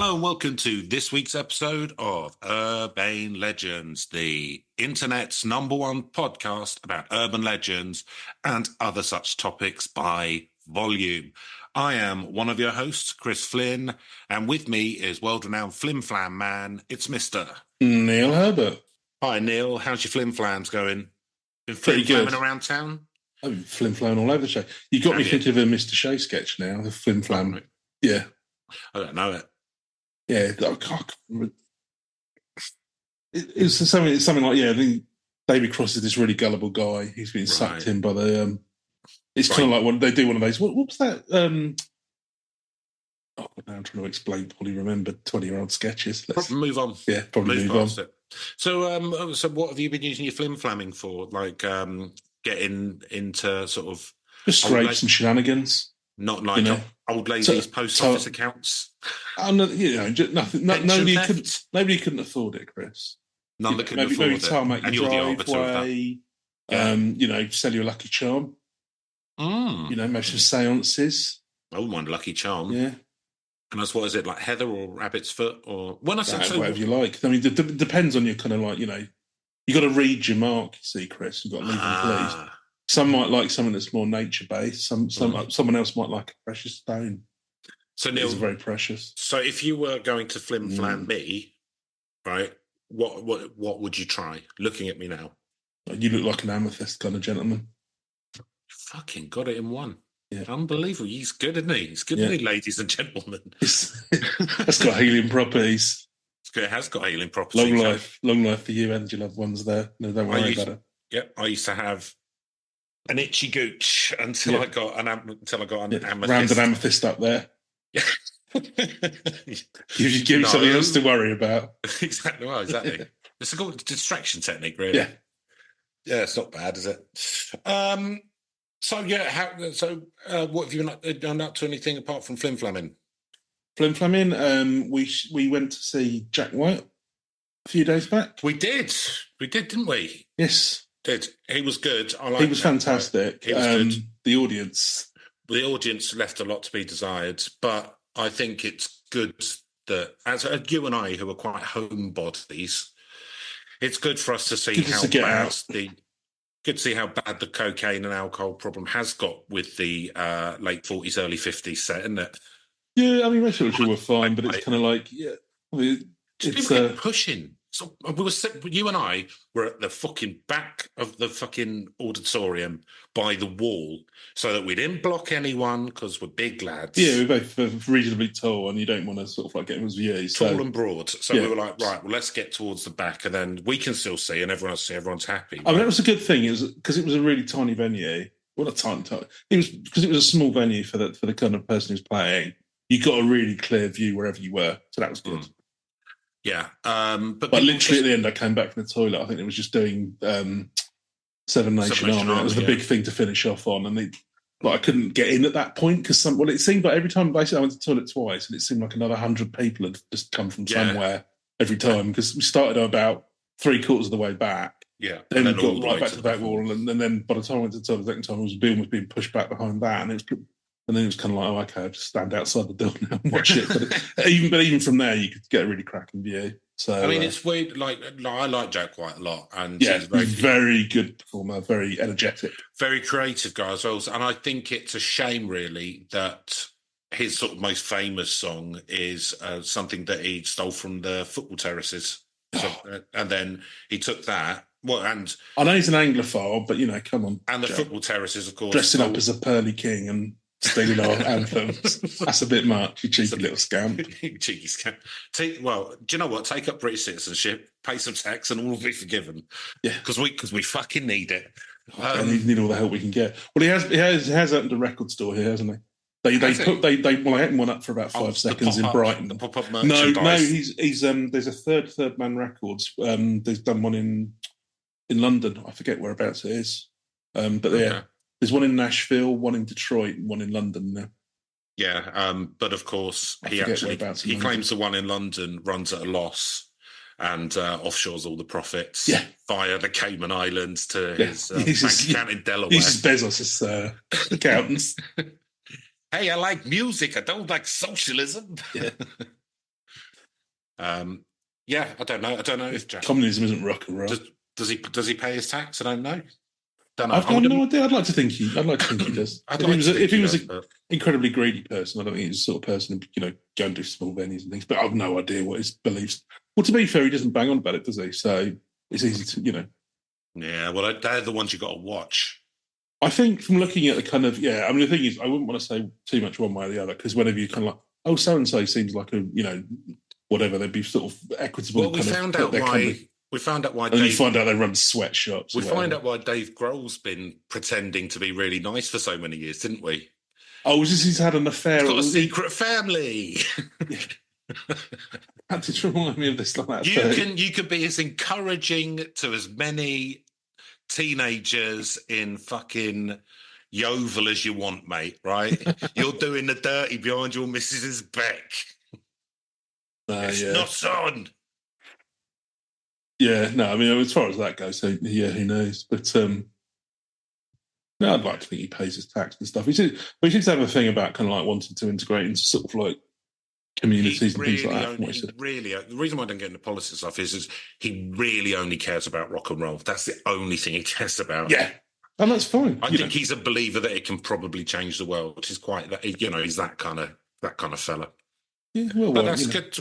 Hello and welcome to this week's episode of Urban Legends, the internet's #1 podcast about urban legends and other such topics by volume. I am one of your hosts, Chris Flynn, and with me is world-renowned flim-flam man, it's Mr. Neil Herbert. Hi Neil, how's your flim-flams going? Been Pretty good. flim-flamming around town? I've been flim-flam all over the show. You got me thinking of a Mr. Shea sketch now, the flim-flam. Right. Yeah. I don't know it. Yeah, I can't remember. It's something like, I think David Cross is this really gullible guy. He's been sucked in by the... it's kind of like when they do one of those... What was that? Now I'm trying to explain poorly remembered 20-year-old sketches. Move on. Yeah, probably move on. It. So what have you been using your flim-flamming for? Like getting into sort of... Just scrapes and shenanigans. Not like old ladies' post office accounts. Just nothing. Nobody couldn't afford it, Chris. None that couldn't afford it. And you're the arbiter of that. Sell you a lucky charm. Maybe some seances. I wouldn't mind a lucky charm. Yeah. And that's what is it, like heather or rabbit's foot or when I said whatever you like. I mean, it depends on your kind of like you got to read your mark. You see, Chris, you've got to leave them pleased. Some might like something that's more nature-based. Someone else might like a precious stone. So Neil, it's very precious. So if you were going to flim-flam me, right, what would you try? Looking at me now. You look like an amethyst kind of gentleman. Fucking got it in one. Yeah. Unbelievable. He's good, isn't he? He's good, isn't he, ladies and gentlemen? It's got healing properties. It has got healing properties. Long life for you and your loved ones there. No, don't worry about it. Yeah, I used to have an itchy gooch until I got an amethyst. Round an amethyst up there. Yeah. Give you something else to worry about. Exactly. Well, exactly. It's a good distraction technique, really. Yeah. Yeah, it's not bad, is it? What have you done up to anything apart from flim-flamming? Flim-flamming. We went to see Jack White a few days back. We did, didn't we? Yes. He was good. He was fantastic. He was good. The audience left a lot to be desired, but I think it's good that as you and I, who are quite homebodies, it's good for us to see how bad the cocaine and alcohol problem has got with the late 40s, early 50s set, isn't it? Yeah, I mean, most of it were fine, but it's kind of like, it's pushing. So you and I were at the fucking back of the fucking auditorium by the wall so that we didn't block anyone because we're big lads. Yeah, we're both reasonably tall and you don't want to sort of like get everyone's views. Tall and broad. So we were like, right, well, let's get towards the back and then we can still see and everyone else see, everyone's happy. Right? I mean, that was a good thing. It was because it was a really tiny venue. Well, not tiny. It was because it was a small venue for the kind of person who's playing. You got a really clear view wherever you were. So that was good. Yeah, but literally at the end, I came back from the toilet. I think it was just doing Seven Nation Army. That was the big thing to finish off on, and I couldn't get in at that point because it seemed like every time basically I went to the toilet twice, and it seemed like another 100 people had just come from somewhere every time because we started about 3/4 of the way back. Yeah, then we got right back to the back wall, and then by the time I went to the toilet the second time, Bill was being pushed back behind that, and then it was kind of like, okay, I'll just stand outside the door now and watch it. But even from there, you could get a really cracking view. So I mean, it's weird. Like I like Jack quite a lot, and he's very good performer, very energetic, very creative guy as well. And I think it's a shame, really, that his sort of most famous song is something that he stole from the football terraces, and then he took that. Well, and I know he's an Anglophile, but come on. And the football terraces, of course, dressing up as a Pearly King and stealing our anthems. That's a bit much, you cheeky little scamp. Cheeky scamp. Do you know what? Take up British citizenship, pay some tax, and all will be forgiven. Yeah, because we fucking need it. And need all the help we can get. Well, he has opened a record store here, hasn't he? They opened one up for about 5 seconds in Brighton. The pop-up No, merchandise. he's there's a third man records. They've done one in London. I forget whereabouts it is. There's one in Nashville, one in Detroit, and one in London now. Yeah, but of course, he claims the one in London runs at a loss and offshores all the profits via the Cayman Islands to his bank account in Delaware. He's Bezos' accountants. Hey, I like music. I don't like socialism. Yeah. Yeah, I don't know. I don't know if communism isn't rock and roll. Does he pay his tax? I don't know. I've got no idea. I'd like to think he does. If he was an incredibly greedy person, I don't think he's the sort of person who, go and do small venues and things. But I've no idea what his beliefs. Well, to be fair, he doesn't bang on about it, does he? So it's easy to, Yeah, well, they're the ones you got to watch. I think from looking at the kind of the thing is, I wouldn't want to say too much one way or the other, because whenever you kind of like, oh, so and so seems like a whatever, they'd be sort of equitable. Well, we found out why. We found out why. And you find out they run sweatshops. We find out why Dave Grohl's been pretending to be really nice for so many years, didn't we? Oh, was this he's had an affair? He's got a secret family. That did remind me of this. Like you could be as encouraging to as many teenagers in fucking Yeovil as you want, mate. Right? You're doing the dirty behind your missus's back. It's not on. Yeah, no, I mean, as far as that goes, so yeah, who knows? But no, I'd like to think he pays his tax and stuff. He seems to have a thing about kind of like wanting to integrate into sort of like communities and things like that. The reason why I don't get into politics stuff is he really only cares about rock and roll. That's the only thing he cares about. Yeah, and that's fine. I think he's a believer that it can probably change the world. He's quite that. He's that kind of fella. Yeah, well, that's good.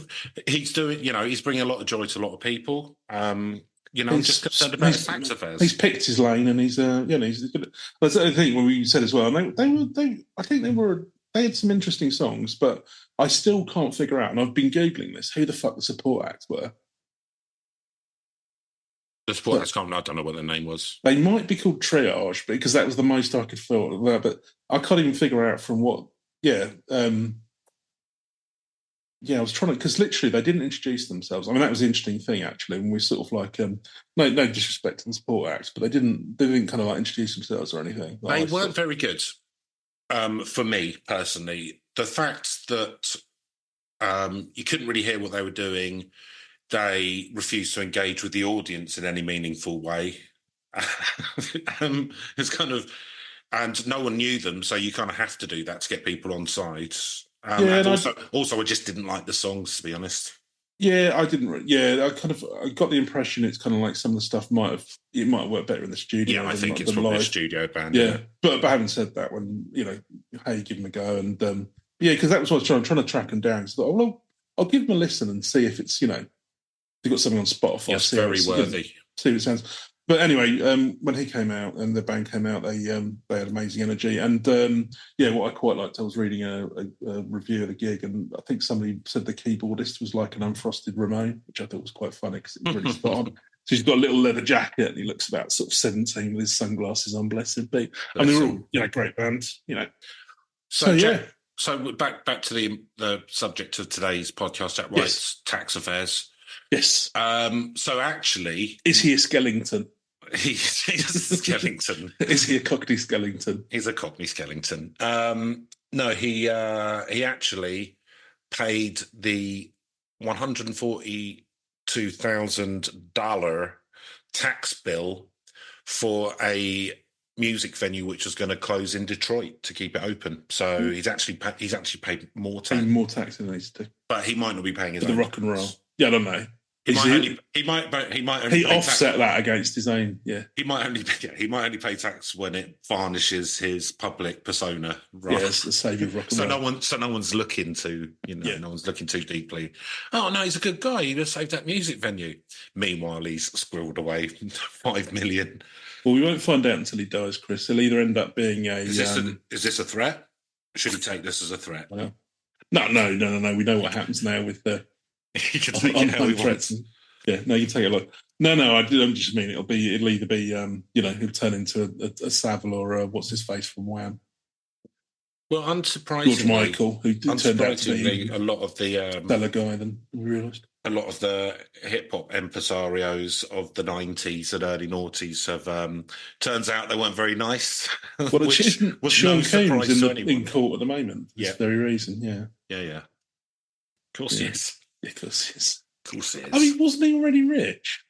He's doing, he's bringing a lot of joy to a lot of people. I'm just concerned about his tax affairs. He's picked his lane, and he's good. That's the thing when we said as well. I think they had some interesting songs, but I still can't figure out. And I've been googling this. Who the fuck the support acts were? The support acts, I don't know what their name was. They might be called Triage, because that was the most I could feel about. But I can't even figure out from what. Yeah. Yeah, I was trying to, because literally they didn't introduce themselves. I mean, that was the interesting thing, actually, when we sort of like, no disrespect to the support acts, but they didn't kind of like introduce themselves or anything. They weren't very good, for me personally. The fact that you couldn't really hear what they were doing, they refused to engage with the audience in any meaningful way. It's kind of, and no one knew them, so you kind of have to do that to get people on side. And also, I just didn't like the songs, to be honest. Yeah, I didn't. Yeah, I got the impression it's kind of like some of the stuff might have worked better in the studio. Yeah, I think it's probably a studio band. Yeah, but having said that, when hey, give them a go, and because that was what I was trying to track them down. So I'll give them a listen and see if it's they've got something on Spotify. Yes, very worthy. See what it sounds. But anyway, when he came out and the band came out, they had amazing energy. And what I quite liked, I was reading a review of the gig, and I think somebody said the keyboardist was like an unfrosted Ramone, which I thought was quite funny because it was really spot on. So he's got a little leather jacket, and he looks about sort of 17 with his sunglasses on. Blessed be. I mean, they're all great bands, So yeah. So back to the subject of today's podcast, Jack White's tax affairs. Yes. So actually, is he a Skellington? He's a Skellington. Is he a Cockney Skellington? He's a Cockney Skellington. No, he actually paid the $142,000 tax bill for a music venue which was going to close in Detroit to keep it open. So he's actually paid more tax. More tax than he needs to. But he might not be paying his own. The rock and roll. Yeah, I don't know. He might only offset that against his own. Yeah, he might only pay tax when it varnishes his public persona. Right? Yes, the saviour of rock and roll. No one's looking to no one's looking too deeply. Oh no, he's a good guy. He just saved that music venue. Meanwhile, he's squirreled away $5 million. Well, we won't find out until he dies, Chris. He'll either end up being a. Is this a threat? Should he take this as a threat? Well, no. We know what happens now with the. He can take it how he wants. Yeah, no, you take it. No, I just mean it'll either be, he'll turn into a Savile or a what's his face from Wham. Well, unsurprisingly, George Michael, who turned out to be a lot of the stellar guy. Then we realised a lot of the hip hop impresarios of the 90s and early noughties have turns out they weren't very nice. Well, which was Sean no Combs in court at the moment. For this very reason. Yeah. Of course he is. Yeah, of course he is. Of course he is. I mean, wasn't he already rich?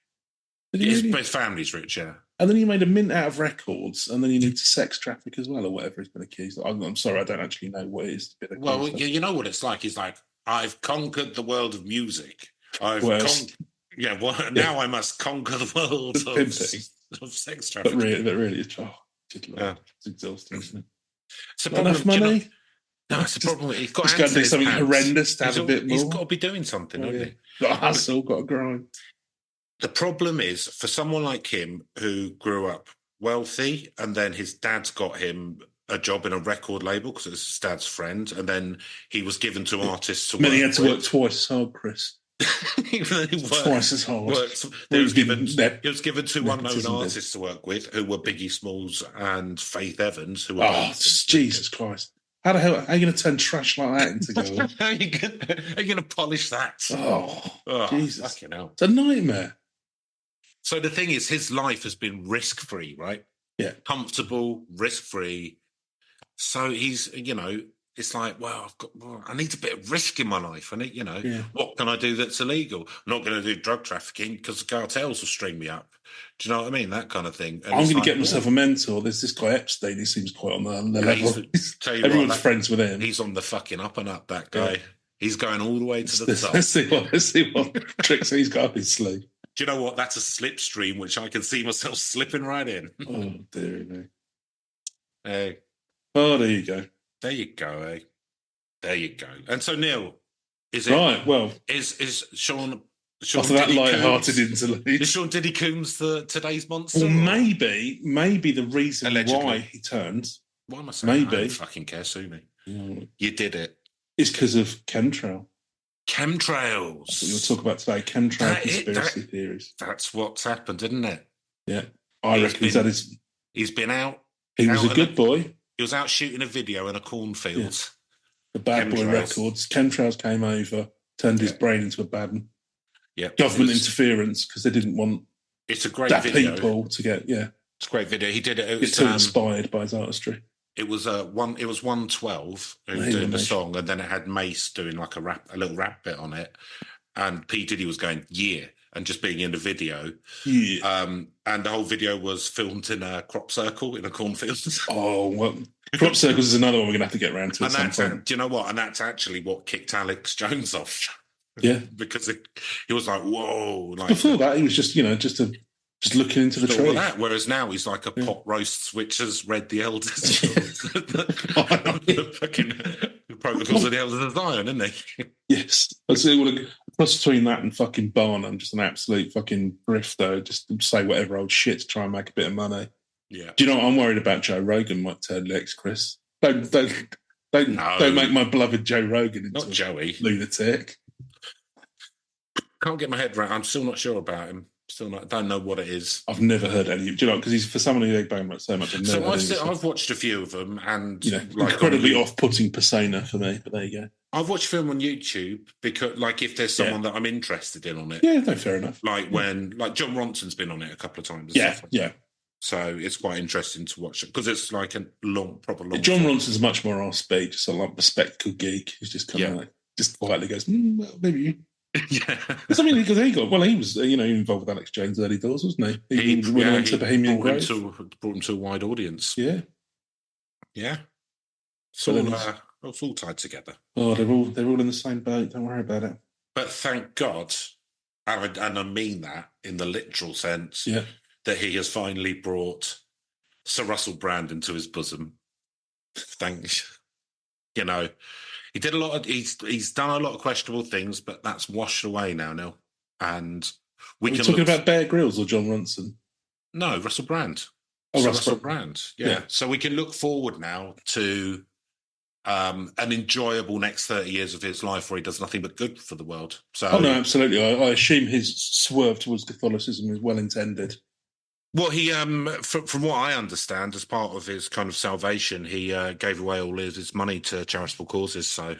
His family's rich, yeah. And then he made a mint out of records, and then he needs to sex traffic as well, or whatever he's been accused of. I'm sorry, I don't actually know what it is. Well, you know what it's like. He's like, I've conquered the world of music. Now I must conquer the world of sex trafficking. But really, it's exhausting, isn't it? It's a Not enough money. No, it's a problem. He's got to do something horrendous to have a bit more. He's got to be doing something, hasn't he? Got a hustle, got a grind. The problem is, for someone like him who grew up wealthy and then his dad's got him a job in a record label because it's his dad's friend, and then he was given to artists to work. He had to work twice as hard, Chris. Twice as hard. He was given to unknown artists to work with, who were Biggie Smalls and Faith Evans. Who were Jesus Christ! How the hell are you going to turn trash like that into gold? How are you going to polish that? Oh, Jesus! Fucking hell. It's a nightmare. So the thing is, his life has been risk-free, right? Yeah, comfortable, risk-free. So he's, it's like, I need a bit of risk in my life. What can I do that's illegal? I'm not going to do drug trafficking because the cartels will string me up. Do you know what I mean? That kind of thing. And I'm going to get myself a mentor. There's this guy Epstein. He seems quite on the level. Everyone's friends with him. He's on the fucking up and up, that guy. Yeah. He's going all the way to the top. Let's see what tricks he's got up his sleeve. Do you know what? That's a slipstream, which I can see myself slipping right in. Oh, dear me. Hey. Oh, there you go. There you go, eh? There you go. And so, Neil, is it... Right, well... Is Sean after that light-hearted interlude. Is Sean Diddy Coombs today's monster? Well, maybe the reason why he turned... Why am I saying maybe. That? I don't fucking care, sue me. Yeah. You did it. It's because of chemtrails. Chemtrails. That's what we'll talk about today. Chemtrail conspiracy theories. That's what's happened, isn't it? Yeah. I reckon he's been out. He was a good boy. He was out shooting a video in a cornfield. Yeah. The Bad Boy Records. Chemtrails came over, turned his brain into a bad one. Yeah. Government interference because they didn't want it's a great video. People to get It's a great video. He did it. It was too inspired by his artistry. It was 112 who was doing the song, and then it had Mace doing like a little rap bit on it, and P Diddy was going and just being in the video. Yeah. And the whole video was filmed in a crop circle in a cornfield. Oh well, crop circles is another one we're gonna have to get around to. And that's do you know what? And that's actually what kicked Alex Jones off. Yeah, because he was like, "Whoa!" Like before that, he was just looking into the tree. Whereas now he's like a pot roast which has read the elders. Fucking protocols of the elders of Zion, isn't he? Yes. I see. Cross between that and fucking Barnum, just an absolute fucking grifter. Just say whatever old shit to try and make a bit of money. Yeah. Do you know what I'm worried about? Joe Rogan might turn next, Chris. Don't make my beloved Joe Rogan into not Joey lunatic. Can't get my head around. I'm still not sure about him. Don't know what it is. I've never heard any. Do you know? Because he's for someone who bang so much. I've watched a few of them, and incredibly off-putting persona for me. But there you go. I've watched film on YouTube because, if there's someone that I'm interested in on it. Yeah, no, fair enough. When John Ronson's been on it a couple of times. Yeah. So it's quite interesting to watch it because it's like a proper long. John Ronson's much more our speed, just a spectacle geek who's just kind of just quietly goes, well, maybe you. Yeah, I mean, because he was involved with Alex Jones early doors, wasn't he? He went to Bohemian Grove. Brought him to a wide audience. Yeah. It's all tied together. Oh, they're all in the same boat. Don't worry about it. But thank God, and I mean that in the literal sense, that he has finally brought Sir Russell Brand into his bosom. Thanks. He did a lot of. He's done a lot of questionable things, but that's washed away now, Neil. And Are we talking about Bear Grylls or John Ronson? No, Russell Brand. Oh, Russell Brand. Yeah. So we can look forward now to an enjoyable next 30 years of his life where he does nothing but good for the world. So, no, absolutely. I assume his swerve towards Catholicism is well intended. Well, he, from what I understand, as part of his kind of salvation, he gave away all his money to charitable causes. So,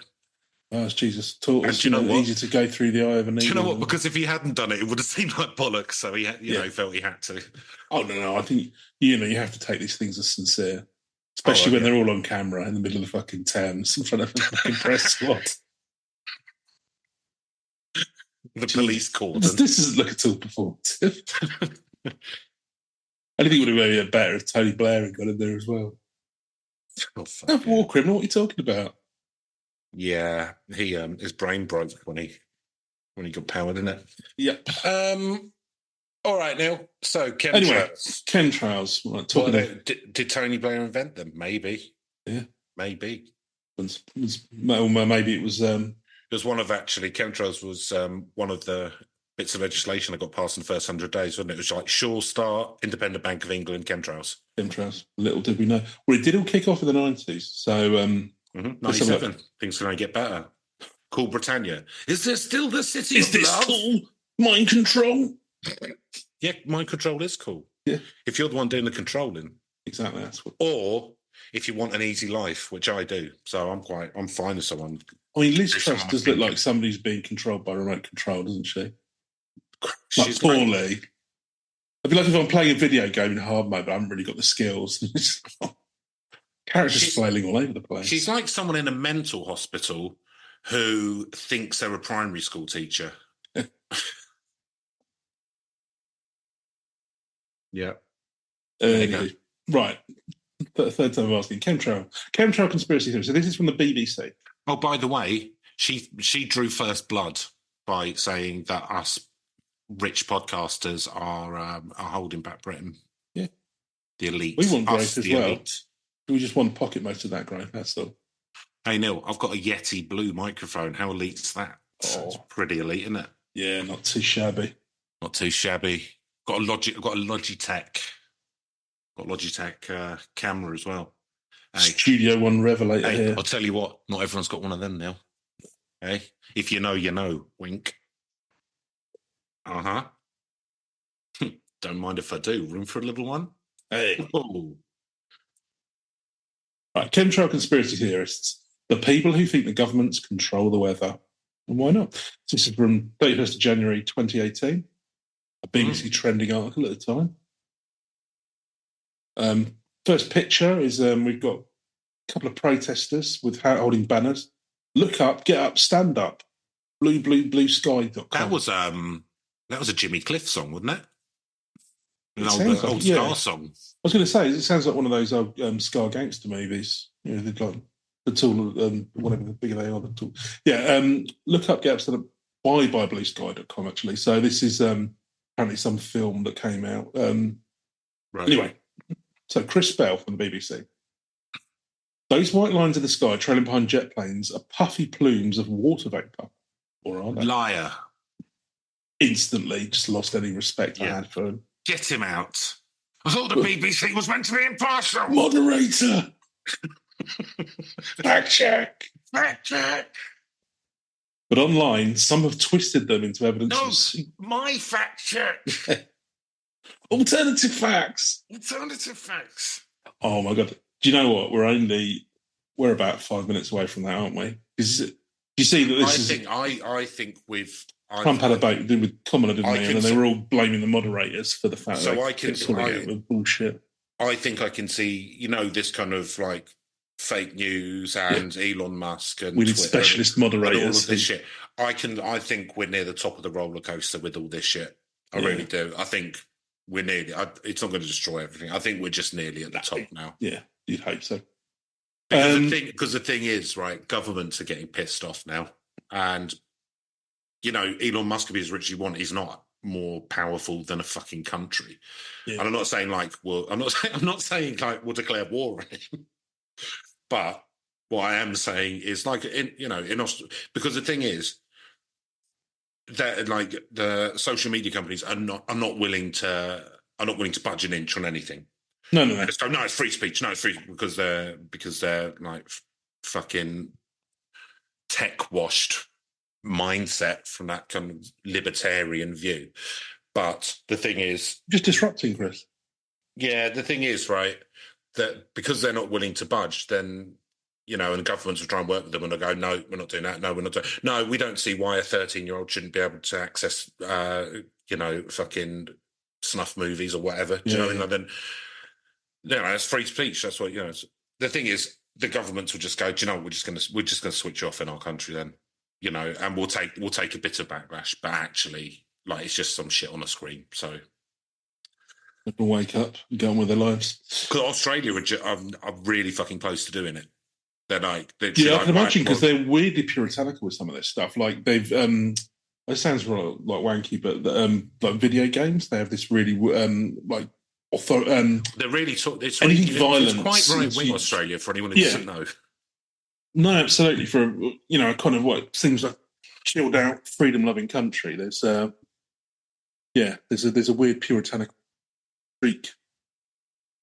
as Jesus taught us, easy to go through the eye of a needle. Do you know what? Because if he hadn't done it, it would have seemed like bollocks. So he, felt he had to. Oh no! I think you have to take these things as sincere, especially when they're all on camera in the middle of the fucking Thames in front of a fucking press squad. The police cordon. This doesn't look at all performative. I think it would have been better if Tony Blair had got in there as well. War criminal, what are you talking about? Yeah, he his brain broke when he when you got powered, isn't it? Yep. All right, Neil. So, chemtrails. Anyway, chemtrails. Did Tony Blair invent them? Maybe. Yeah. Maybe. Maybe it was... It was chemtrails was one of the bits of legislation that got passed in the first 100 days, wasn't it? It was like Sure Start, Independent Bank of England, chemtrails. Chemtrails. Little did we know. Well, it did all kick off in the 90s. So... 97. Things are going to get better. Cool Britannia. Is there still the city of love? Is this cool? Mind control? Yeah, mind control is cool. Yeah. If you're the one doing the controlling. Exactly. That's what... Or if you want an easy life, which I do. So I'm fine with someone. I mean, Liz Truss does look like somebody's being controlled by remote control, doesn't she? She's poorly. I'd be like if I'm playing a video game in hard mode, but I haven't really got the skills. Characters flailing all over the place. She's like someone in a mental hospital who thinks they're a primary school teacher. Yeah. Right. Third time I'm asking. Chemtrail conspiracy theory. So this is from the BBC. Oh, by the way, she drew first blood by saying that us rich podcasters are holding back Britain. Yeah. The elite. We want growth as well. Elite. We just want to pocket most of that growth, that's all. Hey, Neil, I've got a Yeti Blue microphone. How elite's that? Oh. It's pretty elite, isn't it? Yeah, not too shabby. Not too shabby. I've got a Logitech. Got Logitech camera as well. Hey, Studio One Revelator here. I'll tell you what, not everyone's got one of them now. Hey, if you know, you know. Wink. Uh-huh. Don't mind if I do. Room for a little one? Hey. Oh. Right, chemtrail conspiracy theorists. The people who think the governments control the weather. And why not? This is from 31st of January 2018. A BBC trending article at the time. First picture is we've got a couple of protesters with holding banners. Look up, get up, stand up. Bluesky.com. That was a Jimmy Cliff song, wasn't it? An old Scar song. I was going to say, it sounds like one of those old Scar gangster movies. You know, they've got the tool, whatever the bigger they are, the tool. Yeah, look up, get up, stand up. By bluesky.com, actually. So this is apparently some film that came out. Right. Anyway, so Chris Bell from the BBC. Those white lines in the sky trailing behind jet planes are puffy plumes of water vapour. Or are they? Liar. Instantly just lost any respect I had for him. Get him out. I thought the BBC was meant to be impartial. Moderator. Fact check. But online, some have twisted them into evidence. No, my fact check. Alternative facts. Oh my God. Do you know what? We're about 5 minutes away from that, aren't we? Do you see that this I think we've... Trump had a debate with Kamala, didn't they? And then they were all blaming the moderators for the fact that they kept calling it with bullshit. I think I can see, this kind of like fake news and Elon Musk and we need specialist moderators and all of this shit. I think we're near the top of the roller coaster with all this shit. I really do. I think we're nearly. It's not going to destroy everything. I think we're just nearly at the top now. Yeah, you'd hope so. Because the thing is, right, governments are getting pissed off now, and Elon Musk can be as rich as you want. He's not more powerful than a fucking country. Yeah. And I'm not saying I'm not saying like we'll declare war on him. But what I am saying is like in Australia, because the thing is that like the social media companies are not willing to budge an inch on anything. No. It's free speech. No, it's free because they're like fucking tech washed mindset from that kind of libertarian view. But the thing is, just disrupting, Chris. Yeah, the thing is, right, that because they're not willing to budge, then and governments will try and work with them, and they'll go, no, we're not doing that. No, we're not doing. No, we don't see why a 13-year-old shouldn't be able to access, fucking snuff movies or whatever. Do you know what I mean? Like, then, that's free speech. That's what The thing is, the governments will just go, do you know what, we're just gonna switch off in our country then, and we'll take a bit of backlash, but actually, like, it's just some shit on a screen. So people wake up and go on with their lives. Because Australia are really fucking close to doing it. They're like, I can imagine, because they're weirdly puritanical with some of this stuff. Like they've, I it sounds like wanky, but like video games, they have this really like they're really it's anything violent. It's quite right wing Australia for anyone who doesn't know. No, absolutely. For kind of what seems like chilled out, freedom loving country. There's there's a weird puritanical streak.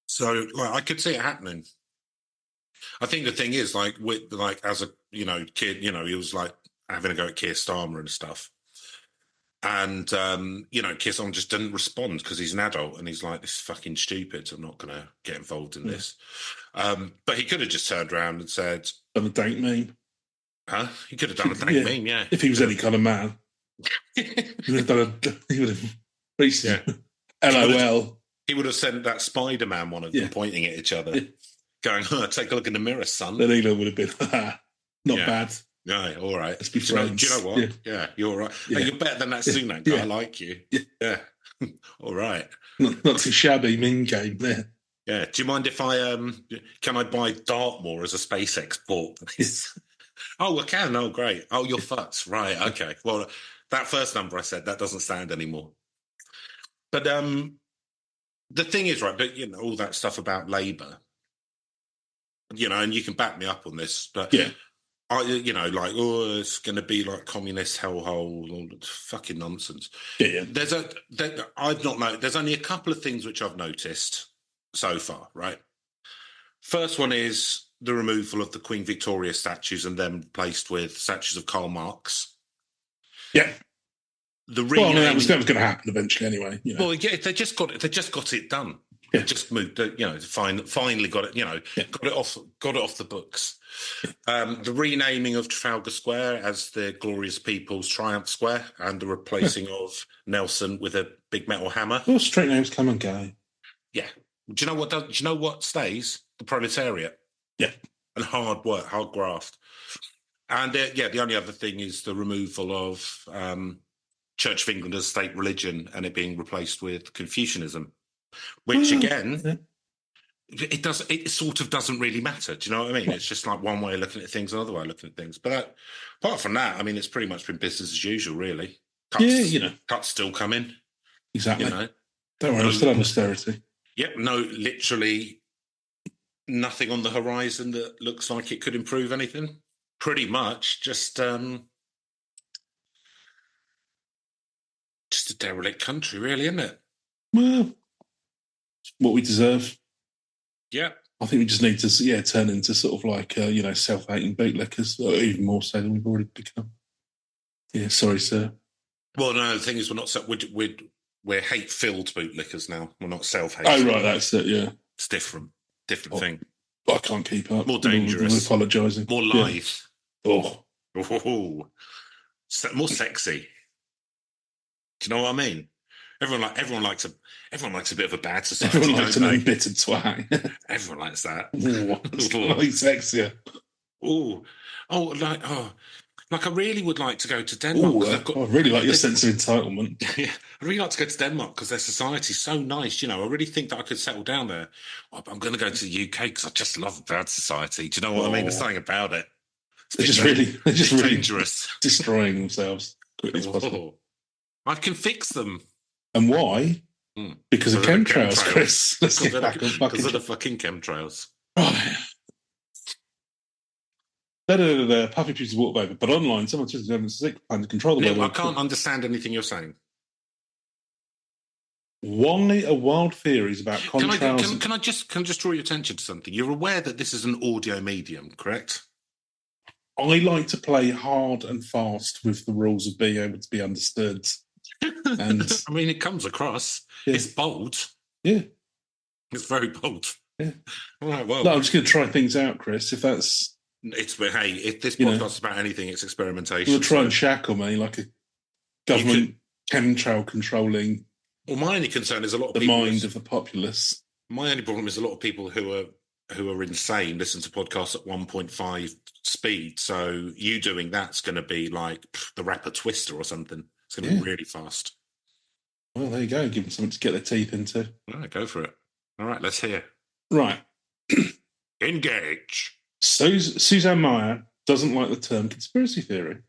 So I could see it happening. I think the thing is, as a kid, he was like having a go at Keir Starmer and stuff. And, Keir Starmer just didn't respond because he's an adult and he's like, this is fucking stupid. I'm not going to get involved in this. But he could have just turned around and said... Done a dank meme. Huh? He could have done a dank meme, yeah. If he was any kind of man. He would have LOL. He would have sent that Spider-Man one of them pointing at each other, going, take a look in the mirror, son. Then England would have been, not bad. Yeah, all right. Let's be friends. Do you know what? Yeah, you're all right. Yeah. Hey, you're better than that Sunak guy. I like you. Yeah. All right. Not too shabby, mean game there. Yeah. Do you mind if can I buy Dartmoor as a SpaceX port, please? Oh, I can. Oh, great. Oh, you're fucked. Right. Okay. Well, that first number I said, that doesn't stand anymore. But the thing is, right, but, all that stuff about Labour, and you can back me up on this, but... Yeah. It's going to be like communist hellhole, all fucking nonsense. Yeah. I've not known. There's only a couple of things which I've noticed so far, right? First one is the removal of the Queen Victoria statues and them placed with statues of Karl Marx. Yeah. That was going to happen eventually anyway. Well, yeah, they just got it done. Yeah. Just moved, finally got it, got it off the books. The renaming of Trafalgar Square as the Glorious People's Triumph Square and the replacing of Nelson with a big metal hammer. Well, street names come and go. Yeah. Do you know what stays? The proletariat. Yeah. And hard work, hard graft. And the only other thing is the removal of Church of England as state religion and it being replaced with Confucianism. Which again, it sort of doesn't really matter. Do you know what I mean? It's just like one way of looking at things, another way of looking at things. But apart from that, I mean, it's pretty much been business as usual, really. Cuts still come in. Exactly. Don't worry, still have austerity. Yep. No, literally nothing on the horizon that looks like it could improve anything. Pretty much just a derelict country, really, isn't it? Well, what we deserve. Yeah. I think we just need to turn into sort of like self-hating bootlickers, or even more so than we've already become. Yeah, sorry, sir. Well, no, the thing is, we're hate-filled bootlickers now. We're not self-hating. Oh, right, that's it. Yeah, it's different thing. I can't keep up. More dangerous. Apologising. More lithe. Yeah. Oh, more sexy. Do you know what I mean? Everyone likes a bit of a bad society. Everyone likes an embittered twang. Everyone likes that. Like sexier. Like I really would like to go to Denmark. I really like your sense of entitlement. Yeah, I really like to go to Denmark because their society's so nice. I really think that I could settle down there. I'm going to go to the UK because I just love a bad society. Do you know what I mean? There's something about it. They're just really dangerous, destroying themselves quickly as possible. I can fix them. And why? Because of chemtrails, Chris. Let's get back on because of the fucking chemtrails. Right. Puffy pieces of water vapor, but online, someone says having sick plan to control the weather. I can't understand anything you're saying. Why are wild theories about contrails? Can I just draw your attention to something? You're aware that this is an audio medium, correct? I like to play hard and fast with the rules of being able to be understood. And I mean, it comes across. Yeah. It's bold. Yeah, it's very bold. Yeah. All right. Well, no, I'm just going to try things out, Chris. If this podcast is about anything, it's experimentation. You'll try and shackle me like a government chemtrail controlling. Well, my only concern is a lot of the mind of the populace. My only problem is a lot of people who are insane listen to podcasts at 1.5 speed. So you doing that's going to be like the rapper Twister or something. It's going to be really fast. Well, there you go. Give them something to get their teeth into. All right, go for it. All right, let's hear. Right. Engage. Suzanne Meyer doesn't like the term conspiracy theory.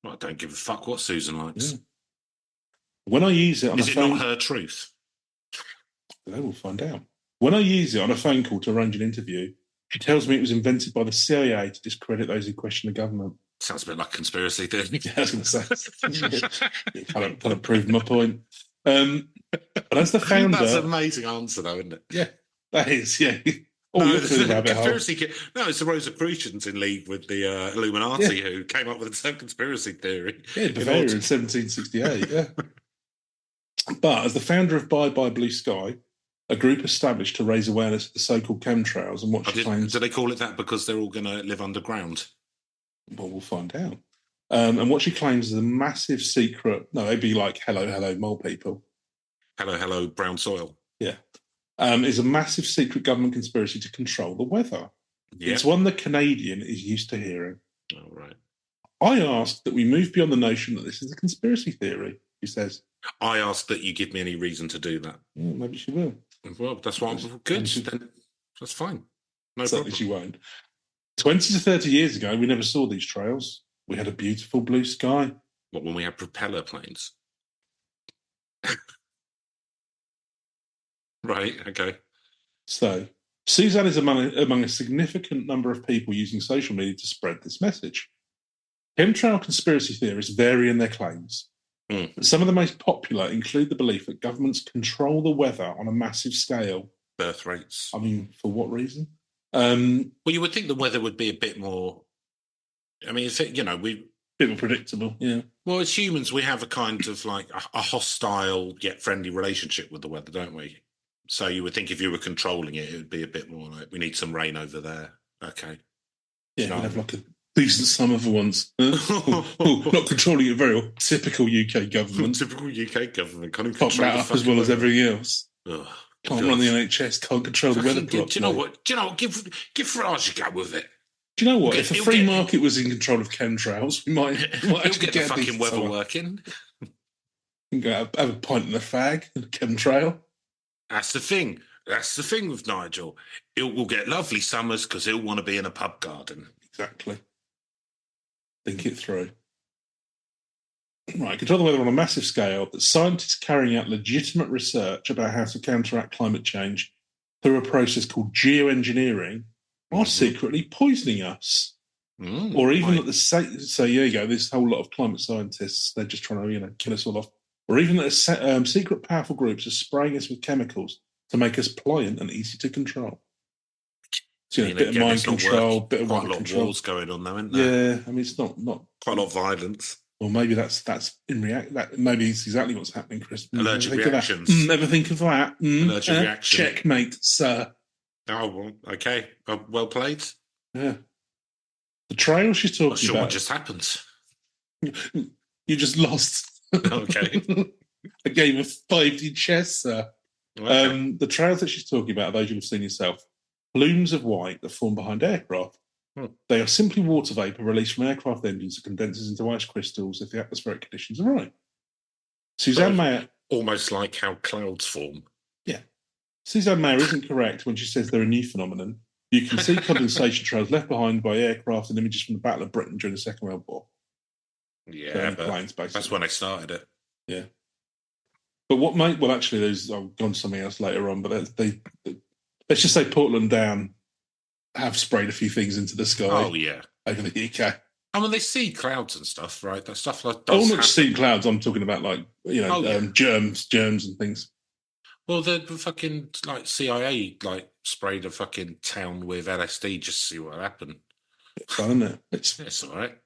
Well, I don't give a fuck what Susan likes. Yeah. When I use it on Is it not her truth? They will find out. When I use it on a phone call to arrange an interview, she tells me it was invented by the CIA to discredit those who question the government. Sounds a bit like conspiracy theory. Yeah, I was going to say. kind of proved my point. But as the founder... That's an amazing answer, though, isn't it? Yeah, that is, yeah. It's the Rosicrucians in league with the Illuminati who came up with the same conspiracy theory. Yeah, Bavaria in 1768, yeah. But as the founder of Bye Bye Blue Sky, a group established to raise awareness of the so-called chemtrails and what she claims... Do they call it that because they're all going to live underground? Well, we'll find out. And what she claims is a massive secret... No, they'd be like, hello, hello, mole people. Hello, hello, brown soil. Yeah. Is a massive secret government conspiracy to control the weather. Yeah. It's one the Canadian is used to hearing. Oh, right. I ask that we move beyond the notion that this is a conspiracy theory, he says. I ask that you give me any reason to do that. Yeah, maybe she will. Well, that's why I'm good. Then that's fine. No Certainly problem. She won't. 20 to 30 years ago, we never saw these trails. We had a beautiful blue sky. What, when we had propeller planes? Right, okay. So, Suzanne is among a significant number of people using social media to spread this message. Chemtrail conspiracy theorists vary in their claims. Some of the most popular include the belief that governments control the weather on a massive scale. Birth rates. I mean, for what reason? Well, you would think the weather would be a bit more... I mean, bit more predictable, yeah. Well, as humans, we have a kind of like a hostile yet friendly relationship with the weather, don't we? So you would think if you were controlling it, it would be a bit more like, we need some rain over there. Okay. Yeah, we'd have like a decent summer for once. Not controlling it very well. Typical UK government. Typical UK government. Can't even pop that up as well as everything else. Ugh, can't run the NHS, can't control the weather properly. Do you know what? Give Farage a go with it. Do you know what? If the free market was in control of chemtrails, we might actually get the fucking weather working. You can go have a pint in a fag and a chemtrail. That's the thing. That's the thing with Nigel. We'll get lovely summers because he'll want to be in a pub garden. Exactly. Think it through. Right, control the weather on a massive scale, but scientists carrying out legitimate research about how to counteract climate change through a process called geoengineering are secretly poisoning us. Or even at the same... So, there you go, this whole lot of climate scientists, they're just trying to, kill us all off. Or even that secret powerful groups are spraying us with chemicals to make us pliant and easy to control. So, a bit of mind control, bit of water control. Quite a lot of wars going on, though, isn't there? Yeah, I mean, it's not quite a lot of violence. Or maybe that's in that. Maybe it's exactly what's happening, Chris. Allergic reactions. Never think of that. Allergic reaction. Checkmate, sir. Oh, well, okay. Well played. Yeah. The trail she's talking about. What just happened? You just lost. Okay. A game of 5D chess, sir. Okay. The trails that she's talking about are those you've seen yourself. Plumes of white that form behind aircraft. They are simply water vapour released from aircraft engines that condenses into ice crystals if the atmospheric conditions are right. Suzanne Mayer... Almost like how clouds form. Yeah. Suzanne Mayer isn't correct when she says they're a new phenomenon. You can see condensation trails left behind by aircraft and images from the Battle of Britain during the Second World War. Yeah, but planes, that's when they started it. Yeah. But what might... Well, actually, I'll go on to something else later on, but let's just say Portland Down have sprayed a few things into the sky. Oh, yeah. Over the UK. I mean, they see clouds and stuff, right? That stuff like... Oh, not see clouds. I'm talking about, germs and things. Well, the fucking, CIA, sprayed a fucking town with LSD just to see what happened. It's fun, isn't it? It's all right.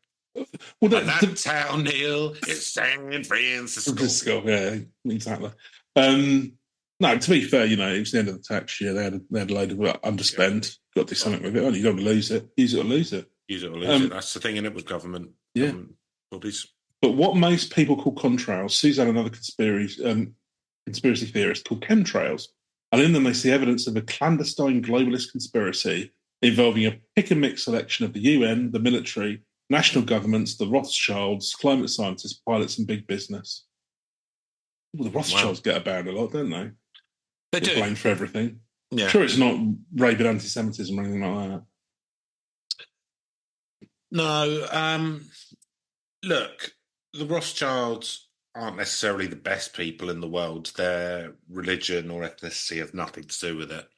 Well, that town, Neil, is San Francisco. Yeah, exactly. No, to be fair, it was the end of the tax year. They had a load of underspend. Yeah. Got to do something with it. You don't want to lose it. Use it or lose it. Use it or lose it. That's the thing in it with government. Yeah. Bodies. But what most people call contrails, Suzanne, another conspiracy theorist, called chemtrails. And in them, they see evidence of a clandestine globalist conspiracy involving a pick-and-mix selection of the UN, the military, national governments, the Rothschilds, climate scientists, pilots, and big business. Well, the Rothschilds get about a lot, don't they? They do. Blamed for everything. Yeah. Sure, it's not rabid anti-Semitism or anything like that. No. Look, the Rothschilds aren't necessarily the best people in the world. Their religion or ethnicity have nothing to do with it.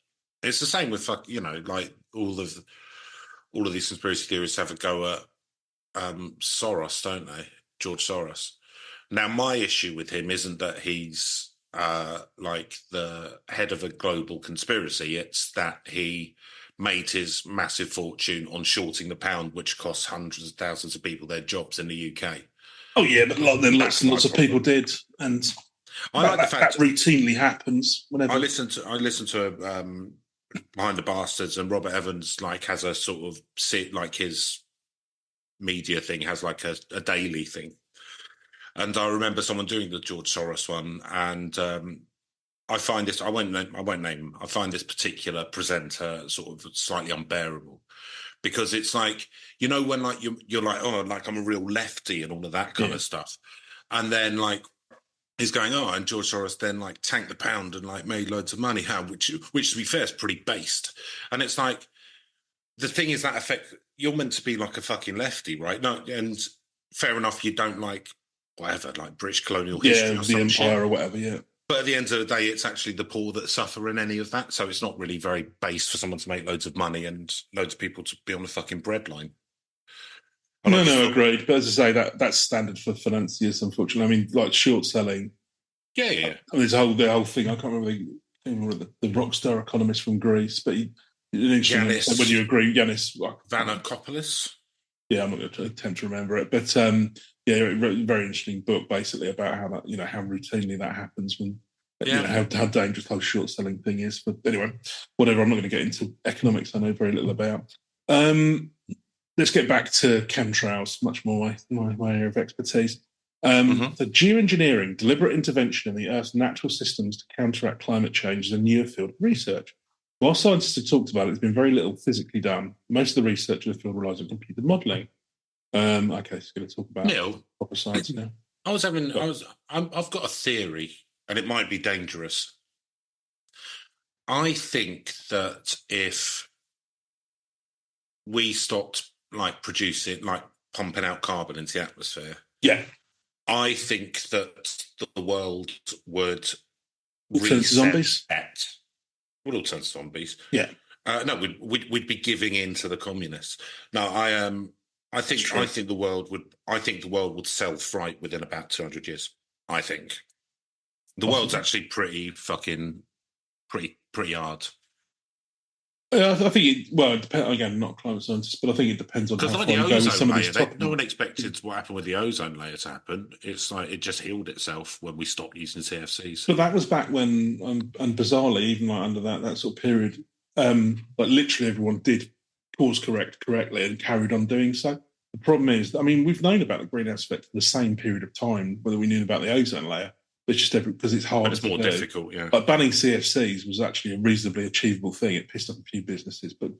It's the same with like all of these conspiracy theorists have a go at Soros, don't they? George Soros. Now, my issue with him isn't that he's like the head of a global conspiracy. It's that he made his massive fortune on shorting the pound, which costs hundreds of thousands of people their jobs in the UK. Oh yeah, but then lots and lots of people did, and I like the fact that routinely happens. Whenever I listen to Behind the Bastards, and Robert Evans like has a sort of like his media thing has like a daily thing. And I remember someone doing the George Soros one, and I find this. I won't name him. I find this particular presenter sort of slightly unbearable because it's like when like you're like, oh, like I'm a real lefty and all of that kind of stuff, and then like he's going, oh, and George Soros then like tanked the pound and like made loads of money, which to be fair is pretty based, and it's like the thing is that effect. You're meant to be like a fucking lefty, right? No, and fair enough, you don't like whatever, like British colonial history or the empire or whatever, yeah. But at the end of the day, it's actually the poor that suffer in any of that. So it's not really very base for someone to make loads of money and loads of people to be on the fucking breadline. No, agreed. But as I say, that's standard for financiers, unfortunately. I mean, like short selling. Yeah. I mean, the whole thing. I can't remember the rock star economist from Greece, but Yanis, when you agree, Yanis Vanakopoulos. Yeah, I'm not going to attempt to remember it, but very interesting book, basically about how that how routinely that happens when how dangerous the whole short selling thing is. But anyway, whatever. I'm not going to get into economics. I know very little about. Let's get back to chemtrails, much more my area of expertise. The geoengineering, deliberate intervention in the Earth's natural systems to counteract climate change, is a newer field of research. While scientists have talked about it, there's been very little physically done. Most of the research in the field relies on computer modelling. Okay, so going to talk about proper science now. I've got a theory, and it might be dangerous. I think that if we stopped pumping out carbon into the atmosphere, I think that the world would turn to zombies. We'll all turn to zombies. Yeah. No, we'd be giving in to the communists. No, I think the world would self-right within about 200 years. I think the world's actually pretty hard. I think it depends. Again, not climate scientist, but I think it depends on how far you go with some of these topics. No one expected what happened with the ozone layer to happen. It's like it just healed itself when we stopped using CFCs. But that was back when, and bizarrely, even like under that sort of period, like literally everyone did course correctly and carried on doing so. The problem is, I mean, we've known about the greenhouse effect for the same period of time, whether we knew about the ozone layer. It's just because it's hard. But it's more difficult, yeah. Like banning CFCs was actually a reasonably achievable thing. It pissed off a few businesses, but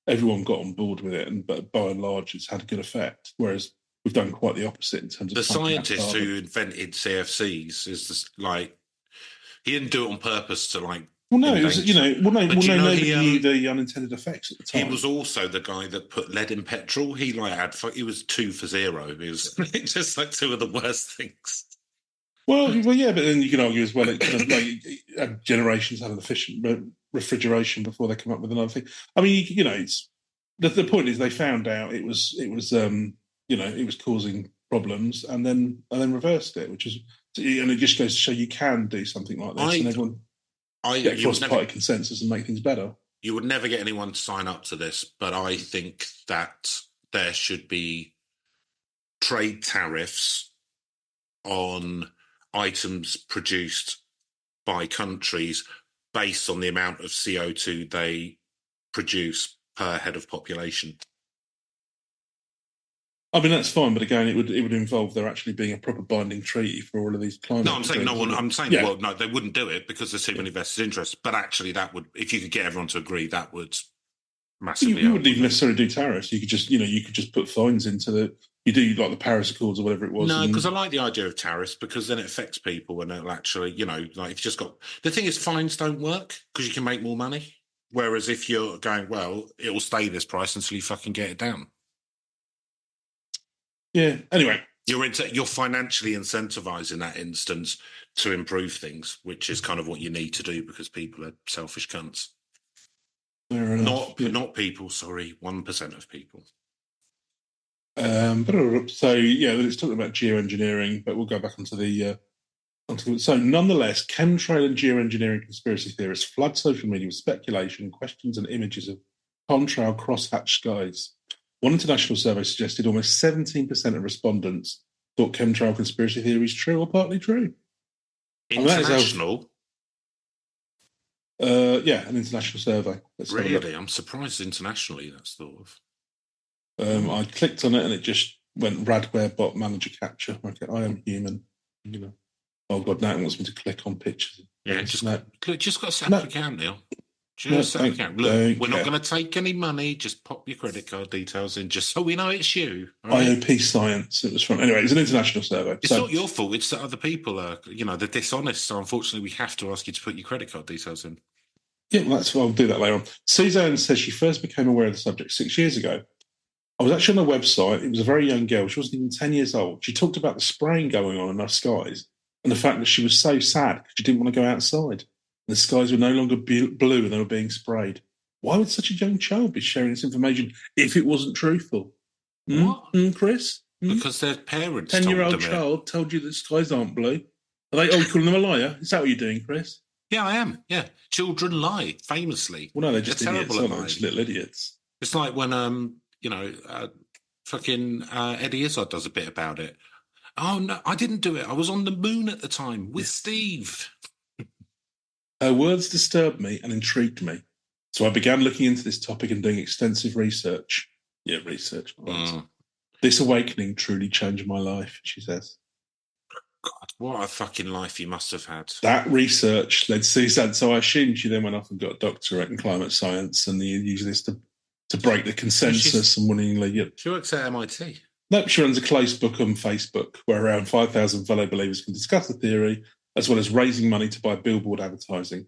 everyone got on board with it, but by and large, it's had a good effect. Whereas we've done quite the opposite in terms of the scientist who invented CFCs is just like he didn't do it on purpose to like. Well, no, it was nobody knew the unintended effects at the time. He was also the guy that put lead in petrol. He was 2 for 0. He was just like two of the worst things. Well, yeah, but then you can argue as well. It kind of generations had an efficient refrigeration before they come up with another thing. I mean, it's the point is they found out it was causing problems and then reversed it, and it just goes to show you can do something like this, and everyone get cross-party consensus and make things better. You would never get anyone to sign up to this, but I think that there should be trade tariffs on items produced by countries based on the amount of CO2 they produce per head of population. I mean, that's fine, but again, it would involve there actually being a proper binding treaty for all of these climate. No, I'm saying no one. I'm saying well, no, they wouldn't do it because there's too many vested interests. But actually, that would, if you could get everyone to agree, that would massively. You wouldn't even necessarily do tariffs. You could just put fines into you do like the Paris Accords or whatever it was. No, because I like the idea of tariffs because then it affects people and it'll actually, like if you just got the thing is fines don't work because you can make more money. Whereas if you're going, well, it'll stay this price until you fucking get it down. Yeah. Anyway, You're financially incentivized in that instance to improve things, which is kind of what you need to do because people are selfish cunts. Fair enough. Not people, sorry, 1% of people. So it's talking about geoengineering, but we'll go back onto the. So nonetheless, chemtrail and geoengineering conspiracy theorists flood social media with speculation, questions, and images of contrail crosshatch skies. One international survey suggested almost 17% of respondents thought chemtrail conspiracy theories true or partly true. International? An international survey. Really? I'm surprised internationally that's thought of. I clicked on it and it just went Radware bot manager capture. Okay, I am human. Oh God, now it wants me to click on pictures. Yeah, just got a separate account, Neil. Just separate account. Look, we're not going to take any money. Just pop your credit card details in, just so we know it's you. Right? IOP Science. It was from anyway. It's an international survey. It's not your fault. It's that other people are, they're dishonest. So unfortunately, we have to ask you to put your credit card details in. Yeah, I'll do that later on. Suzanne says she first became aware of the subject 6 years ago. I was actually on a website. It was a very young girl. She wasn't even 10 years old. She talked about the spraying going on in our skies and the fact that she was so sad because she didn't want to go outside. The skies were no longer blue and they were being sprayed. Why would such a young child be sharing this information if it wasn't truthful? What? Chris? Because their parents 10-year-old child told you that skies aren't blue. Are they calling them a liar? Is that what you're doing, Chris? Yeah, I am. Yeah. Children lie, famously. Well, no, they're just idiots, aren't they? Just little idiots. It's like when, fucking Eddie Izzard does a bit about it. Oh, no, I didn't do it. I was on the moon at the time with Steve. Her words disturbed me and intrigued me. So I began looking into this topic and doing extensive research. Yeah, research. This awakening truly changed my life, she says. God, what a fucking life you must have had. That research led Suzanne. So I assumed she then went off and got a doctorate in climate science and they use this to break the consensus and winningly. Yep. She works at MIT. Nope, she runs a closed book on Facebook where around 5,000 fellow believers can discuss the theory as well as raising money to buy billboard advertising.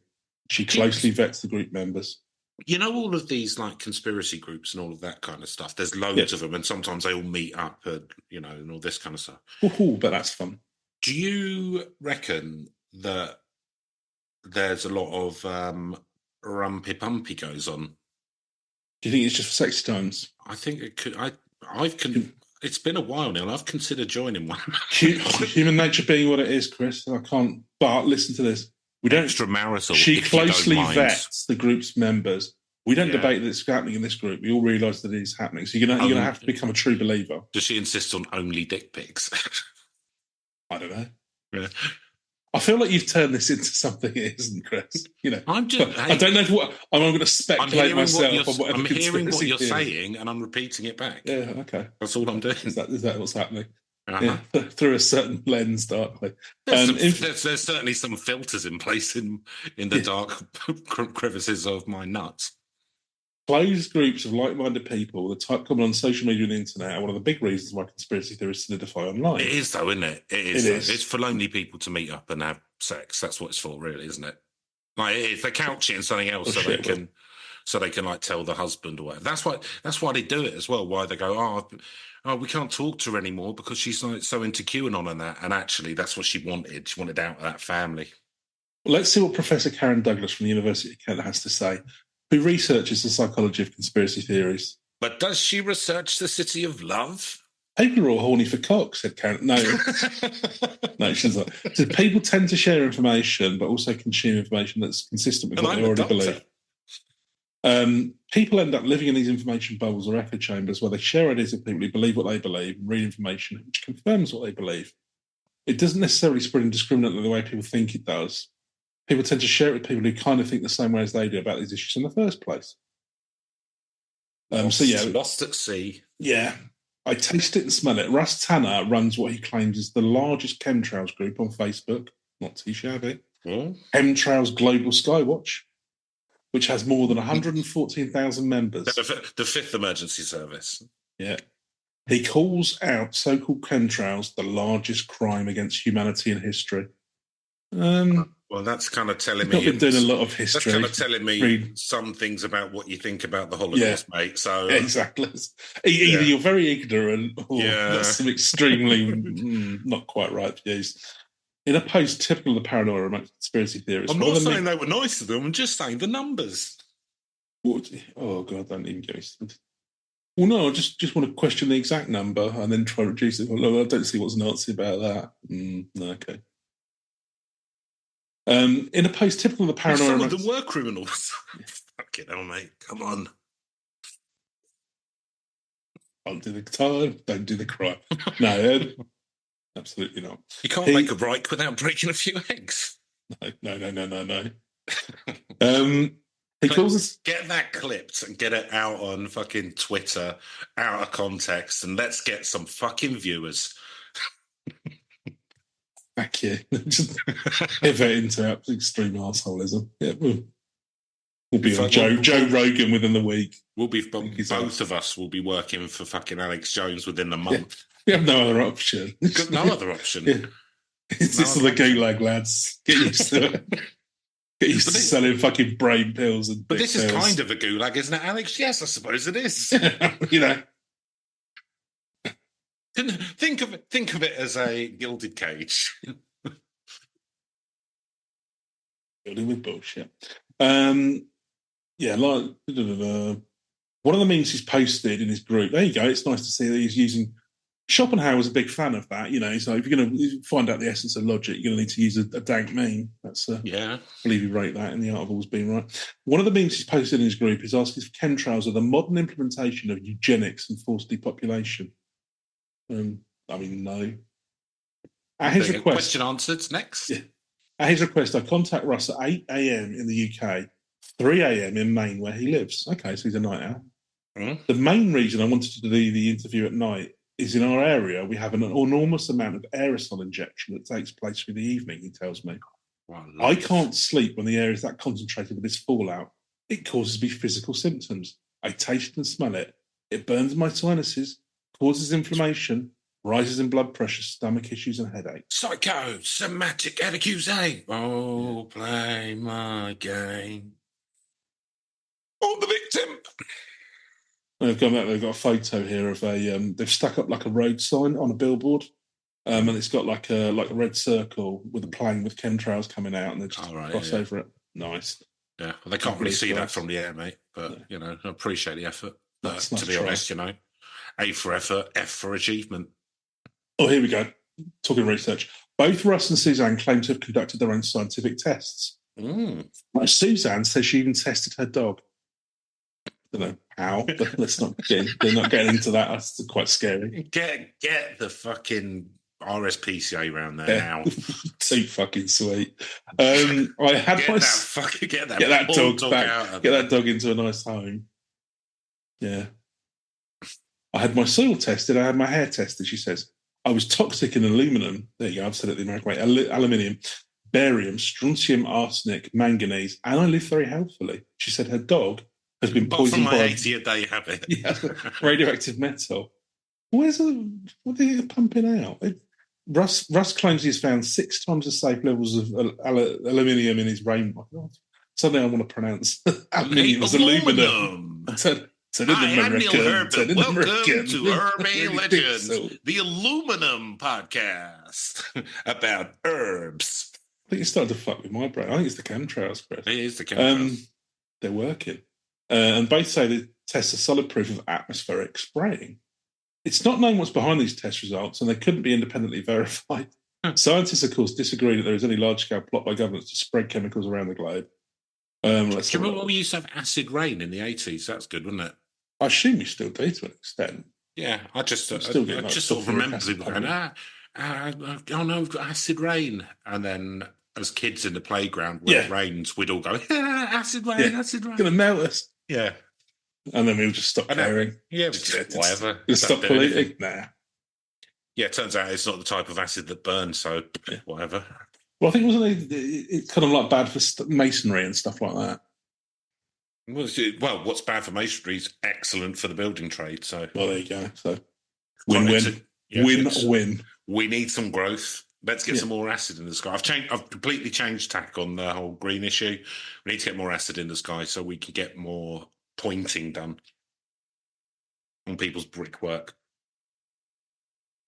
She closely vets the group members. You know, all of these like conspiracy groups and all of that kind of stuff, there's loads of them and sometimes they all meet up and all this kind of stuff. Ooh, but that's fun. Do you reckon that there's a lot of rumpy-pumpy goes on? Do you think it's just for sexy times? I think it could. It's been a while now. I've considered joining one. Human nature being what it is, Chris. I can't. But listen to this. We don't. Extramarital. She closely vets the group's members. We don't debate that it's happening in this group. We all realise that it is happening. So you're gonna have to become a true believer. Does she insist on only dick pics? I don't know. Yeah. I feel like you've turned this into something it isn't, Chris. I'm just. I don't know what I'm going to speculate myself on whatever. I'm hearing what you're saying, and I'm repeating it back. Yeah, okay. That's all I'm doing. Is that what's happening? Uh-huh. Yeah, through a certain lens, darkly. There's certainly some filters in place in the dark crevices of my nuts. Closed groups of like-minded people, the type common on social media and the internet, are one of the big reasons why conspiracy theories solidify online. It is, though, isn't it? It is. It's for lonely people to meet up and have sex. That's what it's for, really, isn't it? Like, it is. They couch it in something else so they can like tell the husband or whatever. That's why they do it as well. Why they go, oh, we can't talk to her anymore because she's like so into QAnon and that. And actually, that's what she wanted. She wanted out of that family. Well, let's see what Professor Karen Douglas from the University of Kent has to say, who researches the psychology of conspiracy theories. But does she research the City of Love? People are all horny for cock, said Karen. No, no, she's not. So people tend to share information, but also consume information that's consistent with what they already believe. People end up living in these information bubbles or echo chambers where they share ideas with people who believe what they believe and read information which confirms what they believe. It doesn't necessarily spread indiscriminately the way people think it does. People tend to share it with people who kind of think the same way as they do about these issues in the first place. Lost at sea. Yeah, I taste it and smell it. Russ Tanner runs what he claims is the largest chemtrails group on Facebook. Not too shabby. Chemtrails Global Skywatch, which has more than 114,000 members. The fifth emergency service. Yeah. He calls out so-called chemtrails the largest crime against humanity in history. Well, that's kind of telling I've me not been doing a lot of history. That's kind of telling me some things about what you think about the Holocaust, mate. So exactly. Either you're very ignorant or got some extremely not quite right views. In a post typical of the paranoia amongst conspiracy theorists, I'm not saying they were nice to them. I'm just saying the numbers. Oh God, don't even get me started. Well, no, I just want to question the exact number and then try to reduce it. Well, no, I don't see what's Nazi about that. No, okay. In a post typical of the paranoia, some of them were criminals. Fucking hell, mate! Come on. Don't do the time. Don't do the crime. No, absolutely not. You can't make a Reich without breaking a few eggs. No. Get that clipped and get it out on fucking Twitter, out of context, and let's get some fucking viewers. Thank you. Just pivot into extreme arseholism. Yeah, we'll be on Joe Rogan within the week. Both of us will be working for fucking Alex Jones within the month. We have no other option. Got no other option. Yeah. It's this is the gulag, lads. Get used to it. Get used to selling fucking brain pills and. But this is kind of a gulag, isn't it, Alex? Yes, I suppose it is. You know. Think of it as a gilded cage. Building with bullshit. Yeah, like one of the memes he's posted in his group. There you go. It's nice to see that he's using. Schopenhauer was a big fan of that, you know. So if you're going to find out the essence of logic, you're going to need to use a dank meme. That's I believe he wrote that in the Art of Always Being Right. One of the memes he's posted in his group is asking if chemtrails are the modern implementation of eugenics and forced depopulation. I mean, no. At his request, question answered. Next. Yeah. At his request, I contact Russ at 8 a.m. in the UK, 3 a.m. in Maine, where he lives. Okay, so he's a night owl. The main reason I wanted to do the interview at night is in our area, we have an enormous amount of aerosol injection that takes place through the evening, he tells me. Wow, I can't sleep when the air is that concentrated with this fallout. It causes me physical symptoms. I taste and smell it. It burns my sinuses, causes inflammation, rises in blood pressure, stomach issues, and headaches. Psychosomatic accusation. Oh, play my game. Oh, the victim. They've got a photo here of they've stuck up like a road sign on a billboard, and it's got like a red circle with a plane with chemtrails coming out, and they just cross over it. Nice. Yeah, well, they can't really see that from the air, mate. But you know, I appreciate the effort. To be honest, you know, A for effort, F for achievement. Oh, here we go. Talking research. Both Russ and Suzanne claim to have conducted their own scientific tests. Suzanne says she even tested her dog. I don't know how, but they're not getting into that. That's quite scary. Get the fucking RSPCA around there now. Too fucking sweet. I had get that dog back. Get that dog into a nice home. Yeah. I had my soil tested. I had my hair tested. She says I was toxic in aluminum. There you go. I've said it the American way. Aluminium, barium, strontium, arsenic, manganese, and I live very healthfully. She said her dog has been poisoned by 80 a day habit. Radioactive metal. What are they pumping out? Russ claims he's found 6 times the safe levels of aluminium in his rainwater. Suddenly I want to pronounce aluminium as aluminum. Welcome to Urban Legends, the aluminum podcast about herbs. I think it's starting to fuck with my brain. I think it's the chemtrails, Chris. It is the chemtrails. They're working. And both say the tests are solid proof of atmospheric spraying. It's not known what's behind these test results, and they couldn't be independently verified. Scientists, of course, disagree that there is any large-scale plot by governments to spread chemicals around the globe. Do you remember when we used to have acid rain in the 80s? That's good, wasn't it? I assume we still do to an extent. Yeah, I just sort of remember people going, oh no, we've got acid rain. And then as kids in the playground when it rains, we'd all go, acid rain, acid rain. It's going to melt us. Yeah. And then we'll just stop caring. Yeah, whatever. Stop polluting. Nah. Yeah, it turns out it's not the type of acid that burns, so whatever. Well, I think it's kind of like bad for masonry and stuff like that. Well, what's bad for masonry is excellent for the building trade. So, well, there you go. So, win-win. Win-win. We need some growth. Let's get some more acid in the sky. I've completely changed tack on the whole green issue. We need to get more acid in the sky so we can get more pointing done on people's brickwork.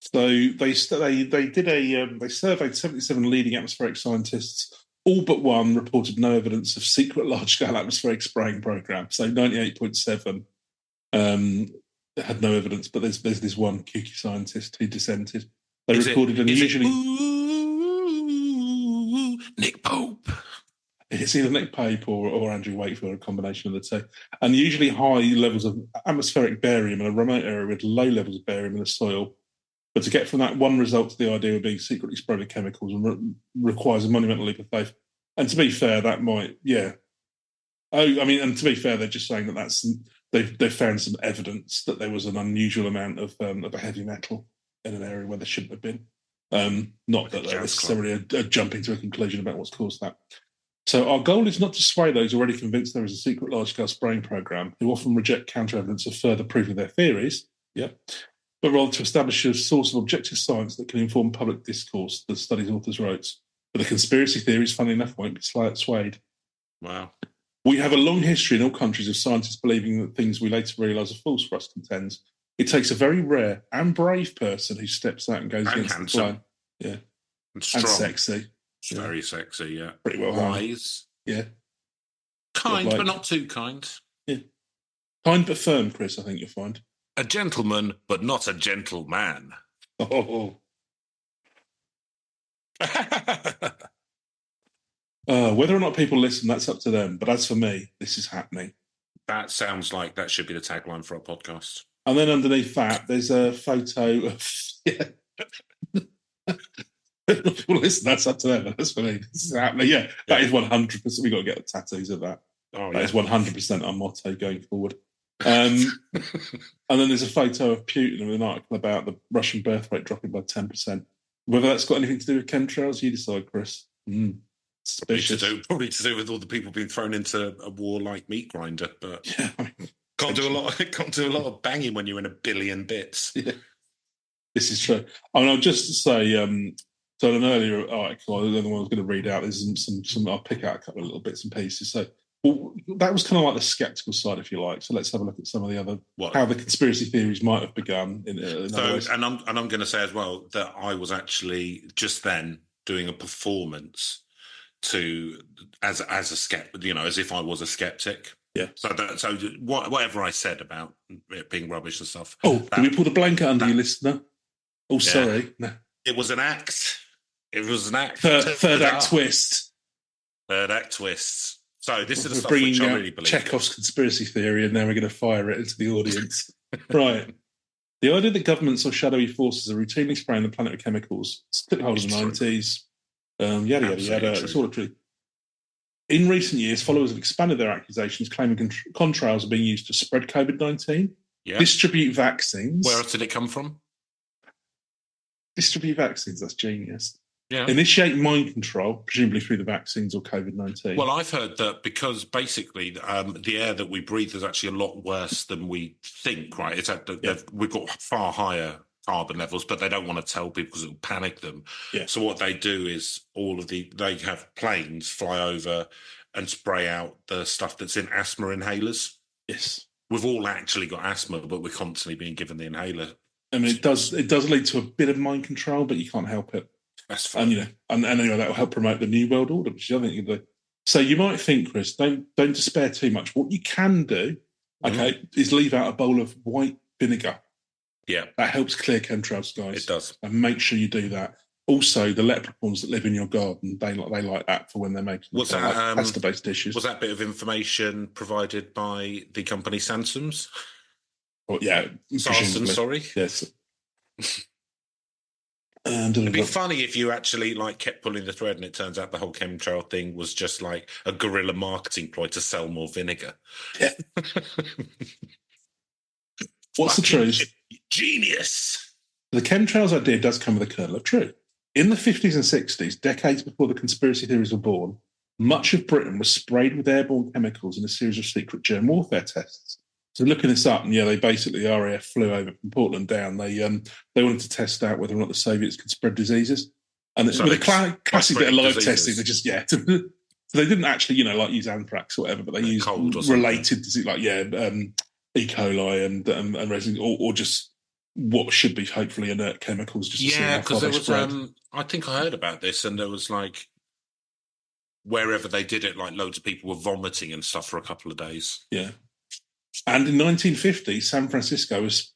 So they surveyed 77 leading atmospheric scientists. All but one reported no evidence of secret large-scale atmospheric spraying program. So 98.7 had no evidence, but there's this one kooky scientist who dissented. They recorded unusually. Nick Pope. It's either Nick Pope or Andrew Wakefield, a combination of the two. Unusually high levels of atmospheric barium in a remote area with low levels of barium in the soil. But to get from that one result to the idea of being secretly sprayed with chemicals requires a monumental leap of faith. And to be fair, that might, yeah. And to be fair, they're just saying that they've found some evidence that there was an unusual amount of a heavy metal in an area where there shouldn't have been. Not that they're necessarily jumping to a conclusion about what's caused that. So our goal is not to sway those already convinced there is a secret large-scale spraying program who often reject counter-evidence of further proof of their theories, but rather to establish a source of objective science that can inform public discourse, the study's authors wrote. But the conspiracy theories, funnily enough, won't be swayed. Wow. We have a long history in all countries of scientists believing that things we later realise are false, Russ contends. It takes a very rare and brave person who steps out and goes against the grain. Yeah. And strong. And sexy. Very sexy, yeah. Pretty well wise. Yeah. Kind, but not too kind. Yeah. Kind but firm, Chris, I think you'll find. A gentleman, but not a gentleman. Oh. Whether or not people listen, that's up to them. But as for me, this is happening. That sounds like that should be the tagline for our podcast. And then underneath that, there's a photo of... People listen, that's up to them. But that's for me. This is happening. Yeah, that is 100%. We've got to get the tattoos of that. That is 100% our motto going forward. And then there's a photo of Putin with an article about the Russian birth rate dropping by 10%. Whether that's got anything to do with chemtrails, you decide, Chris. Probably to do with all the people being thrown into a war like meat grinder, but can't do a lot of banging when you're in a billion bits. Yeah. This is true. I'll just say, so an earlier article, the other one I was going to read out, there's some I'll pick out a couple of little bits and pieces. So that was kind of like the sceptical side, if you like. So let's have a look at some of the other, how the conspiracy theories might have begun. And I'm going to say as well that I was actually just then doing a performance as a skeptic, as if I was a skeptic. Yeah. So whatever I said about it being rubbish and stuff. Did we pull the blanket under you, listener? Oh, sorry. No. It was an act. It was an act. Third act twist. Third act twists. So this is the stuff bringing which I really believe. Chekhov's conspiracy theory, and now we're going to fire it into the audience. Right. The idea that governments or shadowy forces are routinely spraying the planet with chemicals took hold in the 90s. Yada, yada. It's all true. In recent years, followers have expanded their accusations, claiming contrails are being used to spread COVID-19, distribute vaccines. Where else did it come from? Distribute vaccines, that's genius. Yeah. Initiate mind control, presumably through the vaccines or COVID-19. Well, I've heard that because basically the air that we breathe is actually a lot worse than we think, right? We've got far higher carbon levels, but they don't want to tell people because it'll panic them. Yeah. So what they do is they have planes fly over and spray out the stuff that's in asthma inhalers. Yes. We've all actually got asthma, but we're constantly being given the inhaler. I mean, it does lead to a bit of mind control, but you can't help it. That's fine. And anyway, that will help promote the New World Order, which is the other thing you do. So you might think, Chris, don't despair too much. What you can do, is leave out a bowl of white vinegar. Yeah. That helps clear chemtrails, guys. It does. And make sure you do that. Also, the leprechauns that live in your garden, they like that for when they're making pasta-based dishes. Was that bit of information provided by the company Sansons? Oh, yeah. Sarson, sorry. Yes. It'd be funny if you actually kept pulling the thread and it turns out the whole chemtrail thing was just like a guerrilla marketing ploy to sell more vinegar. Yeah. What's the truth? Genius. The chemtrails idea does come with a kernel of truth. In the 50s and 60s, decades before the conspiracy theories were born, much of Britain was sprayed with airborne chemicals in a series of secret germ warfare tests. So looking this up, and they basically, the RAF flew over from Portland down. They wanted to test out whether or not the Soviets could spread diseases. And So with a classic bit of live diseases. testing, they just so they didn't actually like use anthrax or whatever, but they used related to E. coli and resin, or just what should be hopefully inert chemicals. Just to see how far they spread. I think I heard about this, and there was like wherever they did it, like loads of people were vomiting and stuff for a couple of days. Yeah. And in 1950, San Francisco was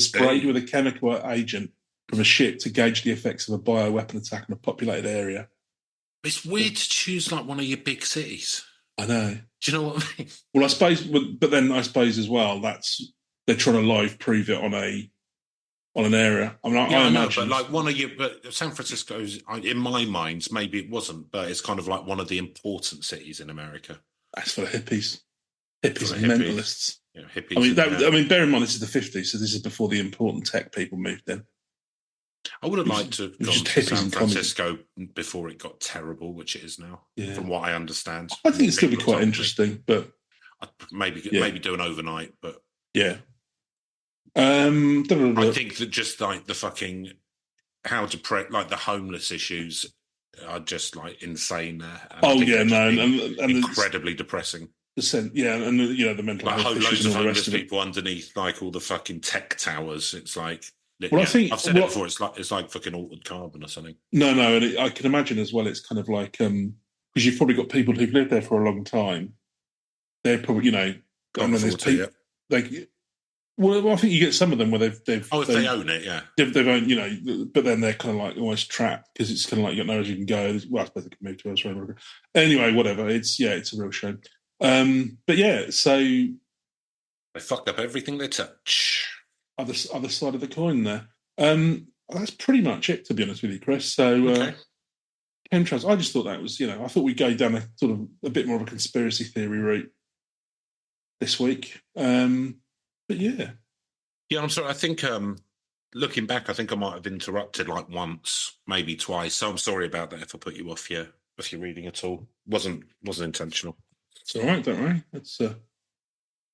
sprayed with a chemical agent from a ship to gauge the effects of a bioweapon attack in a populated area. It's weird to choose like one of your big cities. I know. Do you know what I mean? Well, I suppose, but then I suppose as well they're trying to live prove it on an area. I mean, I imagine, but like but San Francisco's, in my mind, maybe it wasn't, but it's kind of like one of the important cities in America. That's for the hippies and mentalists. Yeah, hippies. I mean, bear in mind this is the 50s, so this is before the important tech people moved in. I would have liked to have gone to San Francisco before it got terrible, which it is now, from what I understand. I think it'd still be quite interesting, but I'd maybe do an overnight, but yeah. I think that just like the fucking like the homeness issues are just like insane there. And incredibly depressing. And the mental health issues loads and of all the rest homeless of it. people underneath like all the fucking tech towers. It's like, I think I've said it before. It's like fucking altered carbon or something. No, and I can imagine as well. It's kind of like because you've probably got people who've lived there for a long time. They're probably and then there's people like. Well, I think you get some of them where they've if they own it, yeah, they've owned but then they're kind of like almost trapped because it's kind of like you got nowhere you can go. Well, I suppose they can move to elsewhere. Anyway, whatever. It's a real shame. But yeah, so they fucked up everything they touch. Other side of the coin there. That's pretty much it, to be honest with you, Chris. So, chemtrails. I just thought that was, I thought we'd go down a sort of a bit more of a conspiracy theory route this week. But yeah, I'm sorry. I think looking back, I think I might have interrupted like once, maybe twice. So I'm sorry about that if I put you off your reading at all. Wasn't intentional. It's all right. Don't worry. It's.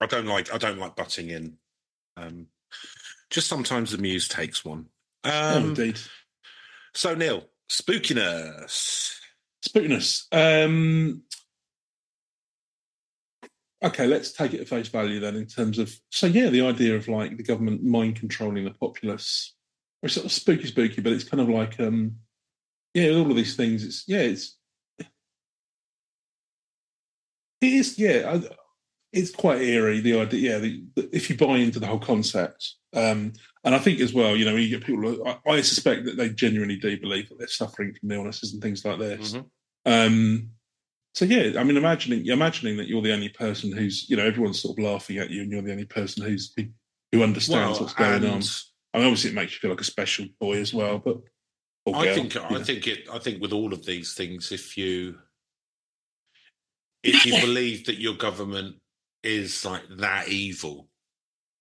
I don't like butting in. Just sometimes the muse takes one. Indeed. So Neil, spookiness. Okay, let's take it at face value then. In terms of the idea of like the government mind controlling the populace. It's sort of spooky, but it's kind of like all of these things. It's quite eerie, the idea, if you buy into the whole concept. And I think as well, you get people, I suspect that they genuinely do believe that they're suffering from illnesses and things like this. Mm-hmm. I mean, imagining that you're the only person who's, everyone's sort of laughing at you and you're the only person who understands what's going on. I mean, obviously it makes you feel like a special boy as well, but I think with all of these things, if you believe that your government is like that evil,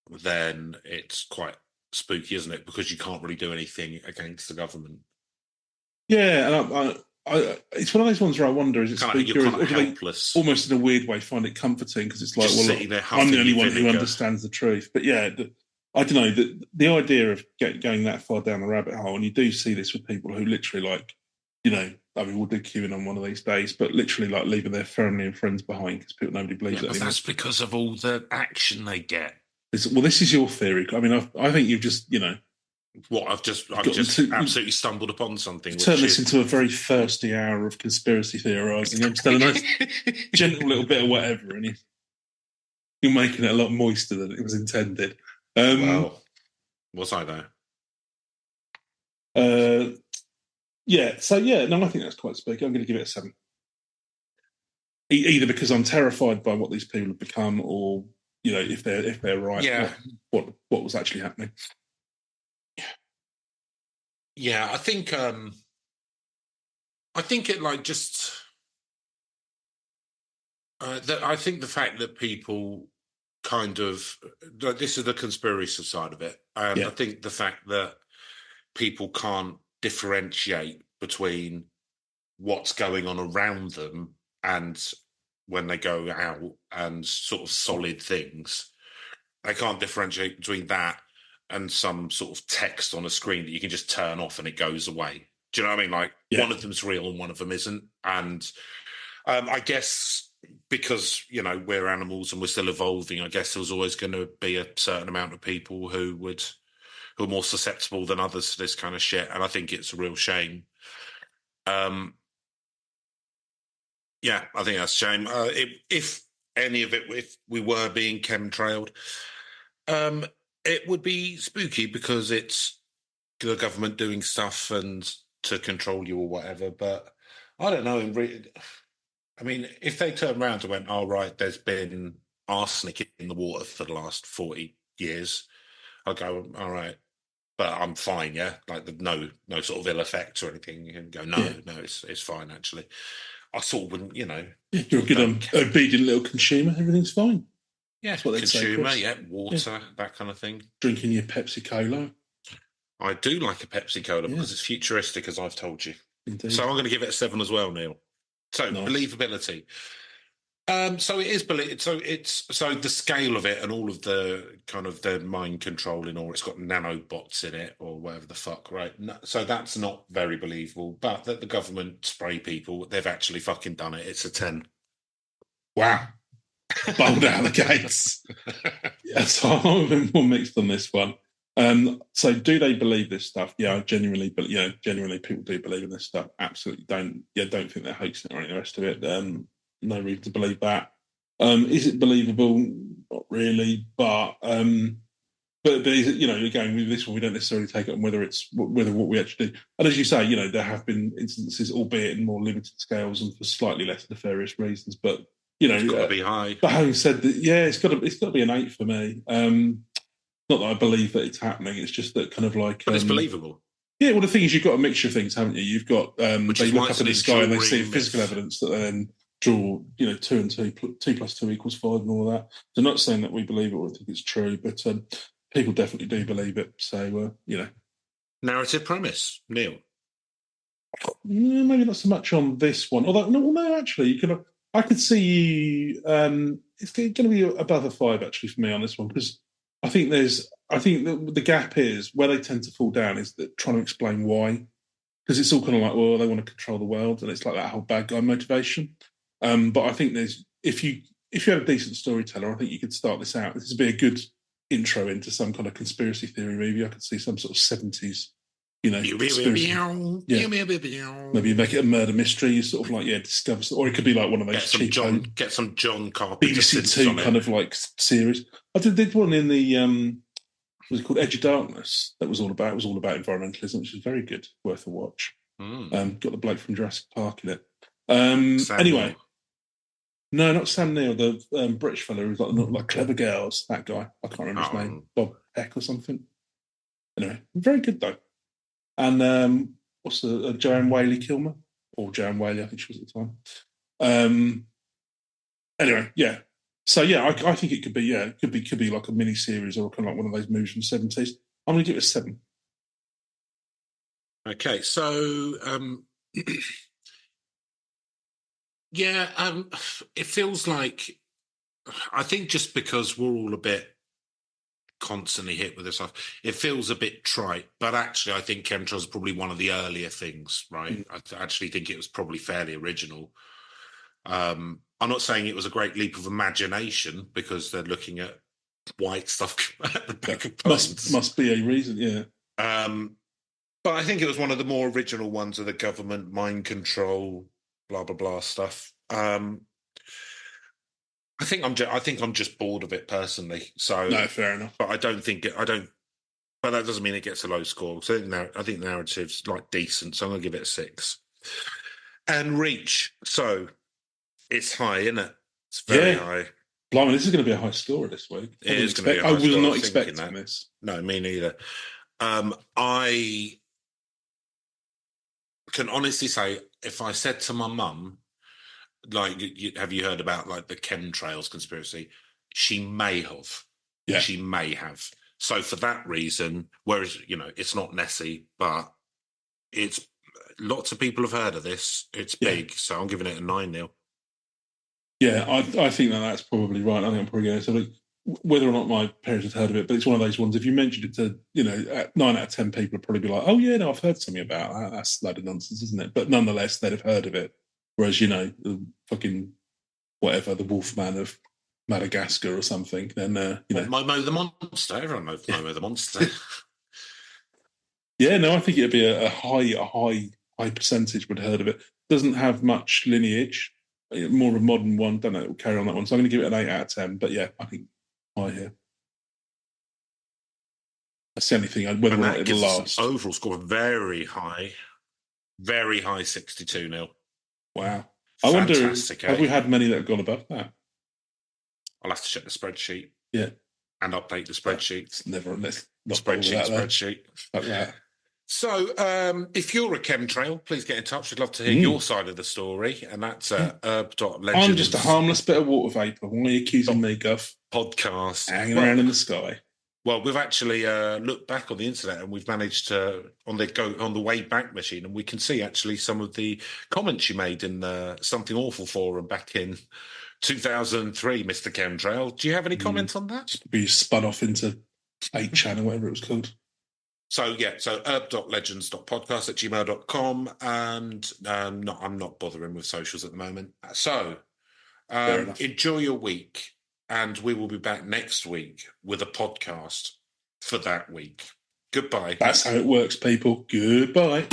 then it's quite spooky, isn't it? Because you can't really do anything against the government. Yeah, and it's one of those ones where I wonder, is it spooky or helpless? Almost in a weird way find it comforting because it's like, I'm the only one who understands the truth. But yeah, I don't know, the idea of going that far down the rabbit hole, and you do see this with people who literally like, I mean, we'll do queuing on one of these days, but literally like leaving their family and friends behind because nobody believes it anymore. That's because of all the action they get. This is your theory. I mean, I think you've just, what I've just absolutely stumbled upon something. Turn this into a very thirsty hour of conspiracy theorising. I'm just a nice, gentle little bit of whatever, and you're making it a lot moister than it was intended. Wow, was I there? Yeah. So no, I think that's quite spooky. I'm going to give it a 7. Either because I'm terrified by what these people have become, or if they're right, what was actually happening. Yeah, I think it like just I think the fact that people kind of this is the conspiracy side of it, and I think the fact that people can't differentiate between what's going on around them and when they go out and sort of solid things, they can't differentiate between that and some sort of text on a screen that you can just turn off and it goes away. Do you know what I mean? Like, Yeah. one of them's real and one of them isn't. And I guess because, you know, we're animals and we're still evolving, I guess there's always going to be a certain amount of people who are more susceptible than others to this kind of shit. And I think it's a real shame. Yeah, I think that's a shame. If any of it, if we were being chemtrailed, it would be spooky because it's the government doing stuff and to control you or whatever. But I don't know. I mean, if they turned around and went, "All right, there's been arsenic in the water for the last 40 years," I'd go, "All right, but I'm fine." Yeah, like no sort of ill effects or anything. You can go, "No, it's fine." Actually, I sort of wouldn't, you know. You're a good obedient little consumer. Everything's fine. Yeah, that's what consumer. say, yeah, water, that kind of thing. Drinking your Pepsi Cola. I do like a Pepsi Cola because it's futuristic, as I've told you. Indeed. So I'm going to give it a 7 as well, Neil. So believability. So it is so the scale of it and all of the kind of the mind controlling, or it's got nanobots in it or whatever the fuck, right? So that's not very believable. But that the government spray people, they've actually fucking done it. It's a 10. Wow. Bold out of the gates. Yeah, so I'm a bit more mixed on this one. So do they believe this stuff? Yeah, genuinely people do believe in this stuff. Absolutely don't think they're hoaxing it or any of the rest of it. No reason to believe that. Is it believable? Not really, but is it, again, with this one, we don't necessarily take it on whether what we actually do. And as you say, there have been instances, albeit in more limited scales and for slightly less nefarious reasons, but it's got to be high. But having said that, it's got to be an 8 for me. Not that I believe that it's happening. It's just that kind of like. But it's believable. Yeah, well, the thing is, you've got a mixture of things, haven't you? You've got they look up in the sky and they see physical evidence that then draw, 2 and 2, 2 plus 2 equals 5, and all that. So, not saying that we believe it or think it's true, but people definitely do believe it. So, narrative premise, Neil. Maybe not so much on this one. Although, no, actually, I could see you. It's going to be above a 5 actually for me on this one, because I think the gap is where they tend to fall down is that trying to explain why, because it's all kind of like, well, they want to control the world, and it's like that whole bad guy motivation. But I think if you had a decent storyteller, I think you could start this out. This would be a good intro into some kind of conspiracy theory movie. I could see some sort of 70s. Maybe you make it a murder mystery. You sort of like discover, or it could be like one of those get some John Carpenter BBC Two kind of like series. I did one in the was it called Edge of Darkness? That was all about environmentalism, which is very good, worth a watch. Got the bloke from Jurassic Park in it. Anyway, no, not Sam Neill, the British fellow who's like Clever Girls. That guy, I can't remember his name, Bob Peck or something. Anyway, very good though. And what's the Joanne Whaley-Kilmer, or Joanne Whaley, I think she was at the time. Anyway, yeah. So I think it could be like a mini series or kind of like one of those movies from the 70s. I'm going to give it a 7. Okay, so it feels like, I think just because we're all a bit constantly hit with this stuff, it feels a bit trite, but actually I think chemtrails is probably one of the earlier things, right? I actually think it was probably fairly original. I'm not saying it was a great leap of imagination, because they're looking at white stuff at the back of planes. Must be a reason, yeah. But I think it was one of the more original ones of the government mind control, blah blah blah stuff. I think I'm just bored of it personally. So no, fair enough. But I don't think it. But that doesn't mean it gets a low score. So I think the narrative's like decent. So I'm gonna give it a 6. And reach. So it's high, isn't it? It's very high. Blimey, this is going to be a high score this week. It is going to be a high score. I was not expecting this. No, me neither. I can honestly say, if I said to my mum, like, have you heard about like the chemtrails conspiracy? She may have. Yeah. She may have. So for that reason, whereas, it's not Nessie, but it's lots of people have heard of this. It's big. So I'm giving it a 9 Neil. Yeah, I think that's probably right. I think I'm probably going to whether or not my parents had heard of it, but it's one of those ones. If you mentioned it to, 9 out of 10 people would probably be like, "Oh yeah, no, I've heard something about that. That's a load of nonsense, isn't it?" But nonetheless, they'd have heard of it. Whereas, the fucking whatever, the Wolfman of Madagascar or something, then Momo the Monster. Everyone knows Momo the Monster. Yeah, no, I think it'd be a high percentage would have heard of it. Doesn't have much lineage, more of a modern one. Don't know, it'll carry on that one. So I'm going to give it an 8 out of 10. But yeah, I think high here. That's the only thing. Whether or not it'll last. Overall score very high 62-0. Wow. I wonder, have we had many that have gone above that? I'll have to check the spreadsheet. Yeah. And update the spreadsheet. It's never the spreadsheet. Like that. So, if you're a chemtrail, please get in touch. We'd love to hear your side of the story, and that's herb.legends. I'm just a harmless bit of water vapour. Why are you accusing me, Guff? Podcast. Hanging around in the sky. Well, we've actually looked back on the internet, and we've managed to, on the way back machine, and we can see actually some of the comments you made in the Something Awful forum back in 2003, Mr. Chemtrail. Do you have any comments on that? We spun off into 8chan or whatever it was called. So herb.legends.podcast@gmail.com, and I'm not bothering with socials at the moment. So enjoy your week, and we will be back next week with a podcast for that week. Goodbye. That's how it works, people. Goodbye.